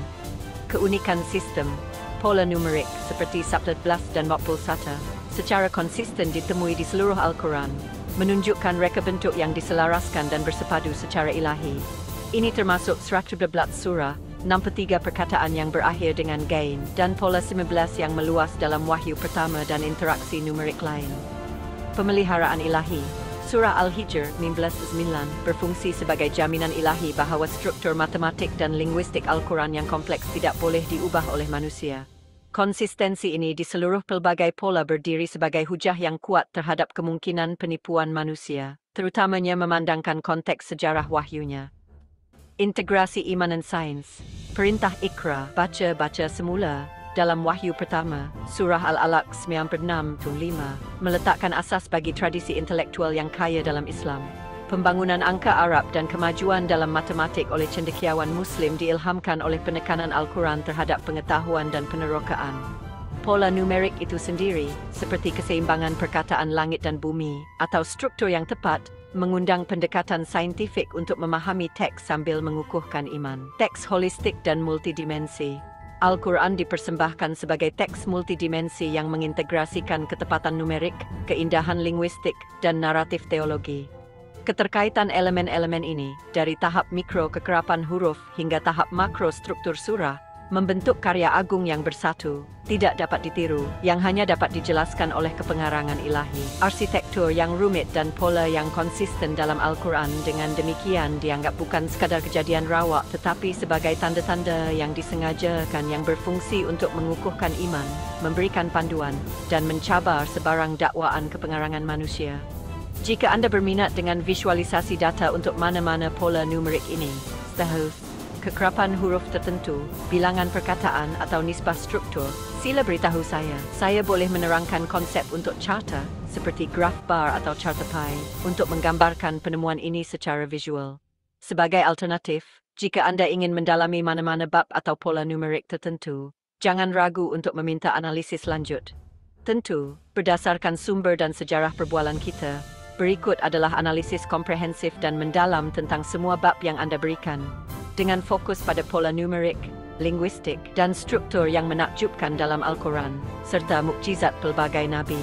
Keunikan sistem, pola numerik seperti Sabda 11 dan Maqbul Sata, secara konsisten ditemui di seluruh Al-Quran, menunjukkan reka bentuk yang diselaraskan dan bersepadu secara ilahi. Ini termasuk 112 surah, 63 perkataan yang berakhir dengan gain, dan pola 19 yang meluas dalam wahyu pertama dan interaksi numerik lain. Pemeliharaan ilahi. Surah Al-Hijr 19:9 berfungsi sebagai jaminan ilahi bahawa struktur matematik dan linguistik Al-Quran yang kompleks tidak boleh diubah oleh manusia. Konsistensi ini di seluruh pelbagai pola berdiri sebagai hujah yang kuat terhadap kemungkinan penipuan manusia, terutamanya memandangkan konteks sejarah wahyunya. Integrasi iman dan sains. Perintah Iqra, baca semula, dalam wahyu pertama, Surah Al-Alaq 96:5, meletakkan asas bagi tradisi intelektual yang kaya dalam Islam. Pembangunan angka Arab dan kemajuan dalam matematik oleh cendekiawan Muslim diilhamkan oleh penekanan Al-Quran terhadap pengetahuan dan penerokaan. Pola numerik itu sendiri, seperti keseimbangan perkataan langit dan bumi, atau struktur yang tepat, mengundang pendekatan saintifik untuk memahami teks sambil mengukuhkan iman. Teks holistik dan multidimensi. Al-Quran dipersembahkan sebagai teks multidimensi yang mengintegrasikan ketepatan numerik, keindahan linguistik, dan naratif teologi. Keterkaitan elemen-elemen ini, dari tahap mikro kekerapan huruf hingga tahap makro struktur surah, membentuk karya agung yang bersatu, tidak dapat ditiru, yang hanya dapat dijelaskan oleh kepengarangan ilahi. Arsitektur yang rumit dan pola yang konsisten dalam Al-Quran dengan demikian dianggap bukan sekadar kejadian rawak tetapi sebagai tanda-tanda yang disengajakan yang berfungsi untuk mengukuhkan iman, memberikan panduan, dan mencabar sebarang dakwaan kepengarangan manusia. Jika Anda berminat dengan visualisasi data untuk mana-mana pola numerik ini, kekerapan huruf tertentu, bilangan perkataan atau nisbah struktur, sila beritahu saya. Saya boleh menerangkan konsep untuk carta, seperti graf bar atau carta pie, untuk menggambarkan penemuan ini secara visual. Sebagai alternatif, jika Anda ingin mendalami mana-mana bab atau pola numerik tertentu, jangan ragu untuk meminta analisis lanjut. Tentu, berdasarkan sumber dan sejarah perbualan kita, berikut adalah analisis komprehensif dan mendalam tentang semua bab yang Anda berikan. Dengan fokus pada pola numerik, linguistik, dan struktur yang menakjubkan dalam Al-Quran, serta mukjizat pelbagai nabi.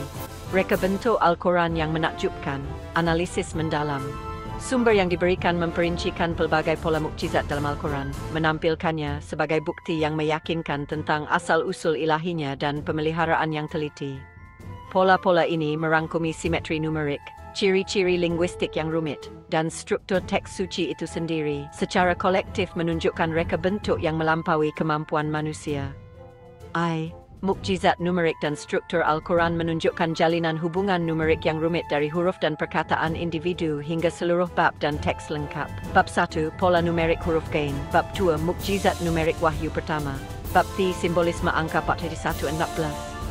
Reka bentuk Al-Quran yang menakjubkan, analisis mendalam. Sumber yang diberikan memperincikan pelbagai pola mukjizat dalam Al-Quran, menampilkannya sebagai bukti yang meyakinkan tentang asal-usul ilahinya dan pemeliharaan yang teliti. Pola-pola ini merangkumi simetri numerik, ciri-ciri linguistik yang rumit, dan struktur teks suci itu sendiri secara kolektif menunjukkan reka bentuk yang melampaui kemampuan manusia. Mukjizat numerik dan struktur Al-Quran menunjukkan jalinan hubungan numerik yang rumit dari huruf dan perkataan individu hingga seluruh bab dan teks lengkap. Bab 1, Pola numerik huruf gain. Bab 2, Mukjizat numerik wahyu pertama. Bab 3, Simbolisme angka 41-14.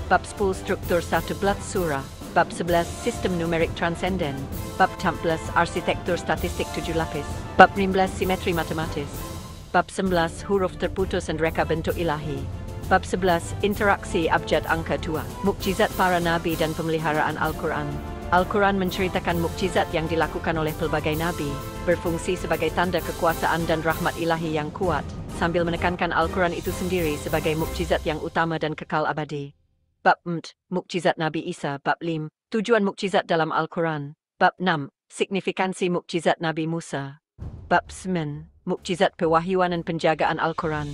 Bab 10, Struktur 11 surah. Bab 11, Sistem numerik transenden. Bab 14, Arsitektur statistik 7 lapis. Bab 15, Simetri matematis. Bab 11, Huruf terputus dan reka bentuk ilahi. Bab 11, Interaksi abjad angka 2. Mukjizat para nabi dan pemeliharaan Al-Quran. Al-Quran menceritakan mukjizat yang dilakukan oleh pelbagai nabi, berfungsi sebagai tanda kekuasaan dan rahmat ilahi yang kuat, sambil menekankan Al-Quran itu sendiri sebagai mukjizat yang utama dan kekal abadi. Bab 4, Mukjizat Nabi Isa. Bab 5, Tujuan mukjizat dalam Al-Quran. Bab 6, Signifikansi mukjizat Nabi Musa. Bab 9, Mukjizat pewahyuan dan penjagaan Al-Quran.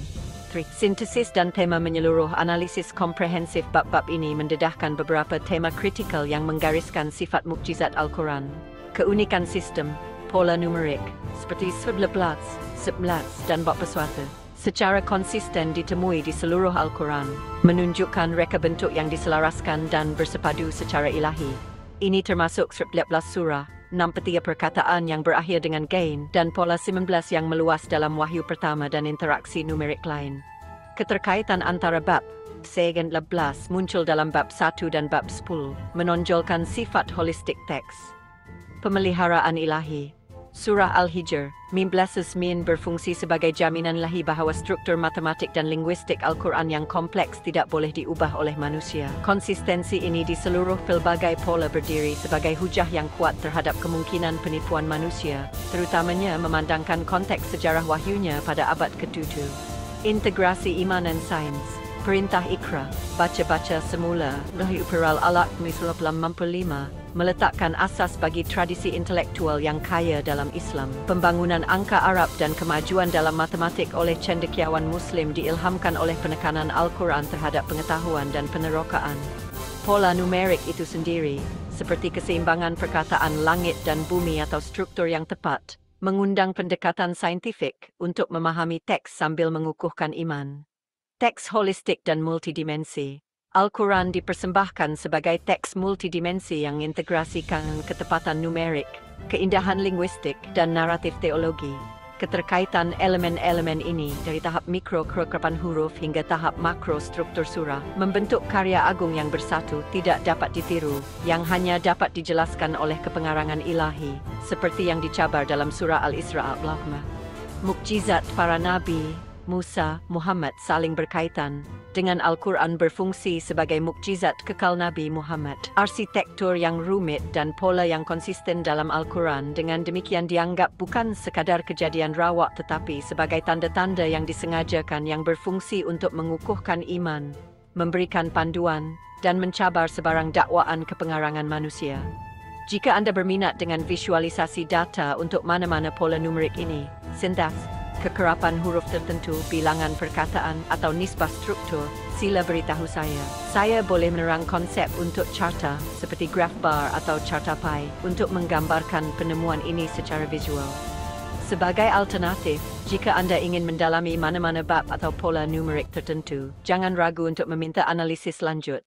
Sintesis dan tema menyeluruh. Analisis komprehensif bab-bab ini mendedahkan beberapa tema kritikal yang menggariskan sifat mukjizat Al-Quran. Keunikan sistem, pola numerik, seperti 11, 11, dan bab pesuatu, secara konsisten ditemui di seluruh Al-Quran, menunjukkan reka bentuk yang diselaraskan dan bersepadu secara ilahi. Ini termasuk 11 surah, 6 petia perkataan yang berakhir dengan gain, dan pola 19 yang meluas dalam wahyu pertama dan interaksi numerik lain. Keterkaitan antara bab 11 muncul dalam bab 1 dan bab 10, menonjolkan sifat holistik teks. Pemeliharaan ilahi. Surah Al-Hijr, 19 berfungsi sebagai jaminan ilahi bahawa struktur matematik dan linguistik Al-Quran yang kompleks tidak boleh diubah oleh manusia. Konsistensi ini di seluruh pelbagai pola berdiri sebagai hujah yang kuat terhadap kemungkinan penipuan manusia, terutamanya memandangkan konteks sejarah wahyunya pada abad ke-7. Integrasi iman dan sains. Perintah Iqra, baca-baca semula, Wahyu Peral Alaq 55, meletakkan asas bagi tradisi intelektual yang kaya dalam Islam. Pembangunan angka Arab dan kemajuan dalam matematik oleh cendekiawan Muslim diilhamkan oleh penekanan Al-Quran terhadap pengetahuan dan penerokaan. Pola numerik itu sendiri, seperti keseimbangan perkataan langit dan bumi atau struktur yang tepat, mengundang pendekatan saintifik untuk memahami teks sambil mengukuhkan iman. Teks holistik dan multidimensi. Al-Quran dipersembahkan sebagai teks multidimensi yang integrasikan ketepatan numerik, keindahan linguistik, dan naratif teologi. Keterkaitan elemen-elemen ini dari tahap mikro kekerpan huruf hingga tahap makro struktur surah membentuk karya agung yang bersatu, tidak dapat ditiru, yang hanya dapat dijelaskan oleh kepengarangan ilahi, seperti yang dicabar dalam surah Al-Isra. Mukjizat para nabi Musa, Muhammad saling berkaitan dengan Al-Quran berfungsi sebagai mukjizat kekal Nabi Muhammad. Arsitektur yang rumit dan pola yang konsisten dalam Al-Quran dengan demikian dianggap bukan sekadar kejadian rawak tetapi sebagai tanda-tanda yang disengajakan yang berfungsi untuk mengukuhkan iman, memberikan panduan, dan mencabar sebarang dakwaan kepengarangan manusia. Jika Anda berminat dengan visualisasi data untuk mana-mana pola numerik ini, sintas, kekerapan huruf tertentu, bilangan perkataan, atau nisbah struktur, sila beritahu saya. Saya boleh menerang konsep untuk carta, seperti graf bar atau carta pie, untuk menggambarkan penemuan ini secara visual. Sebagai alternatif, jika Anda ingin mendalami mana-mana bab atau pola numerik tertentu, jangan ragu untuk meminta analisis lanjut.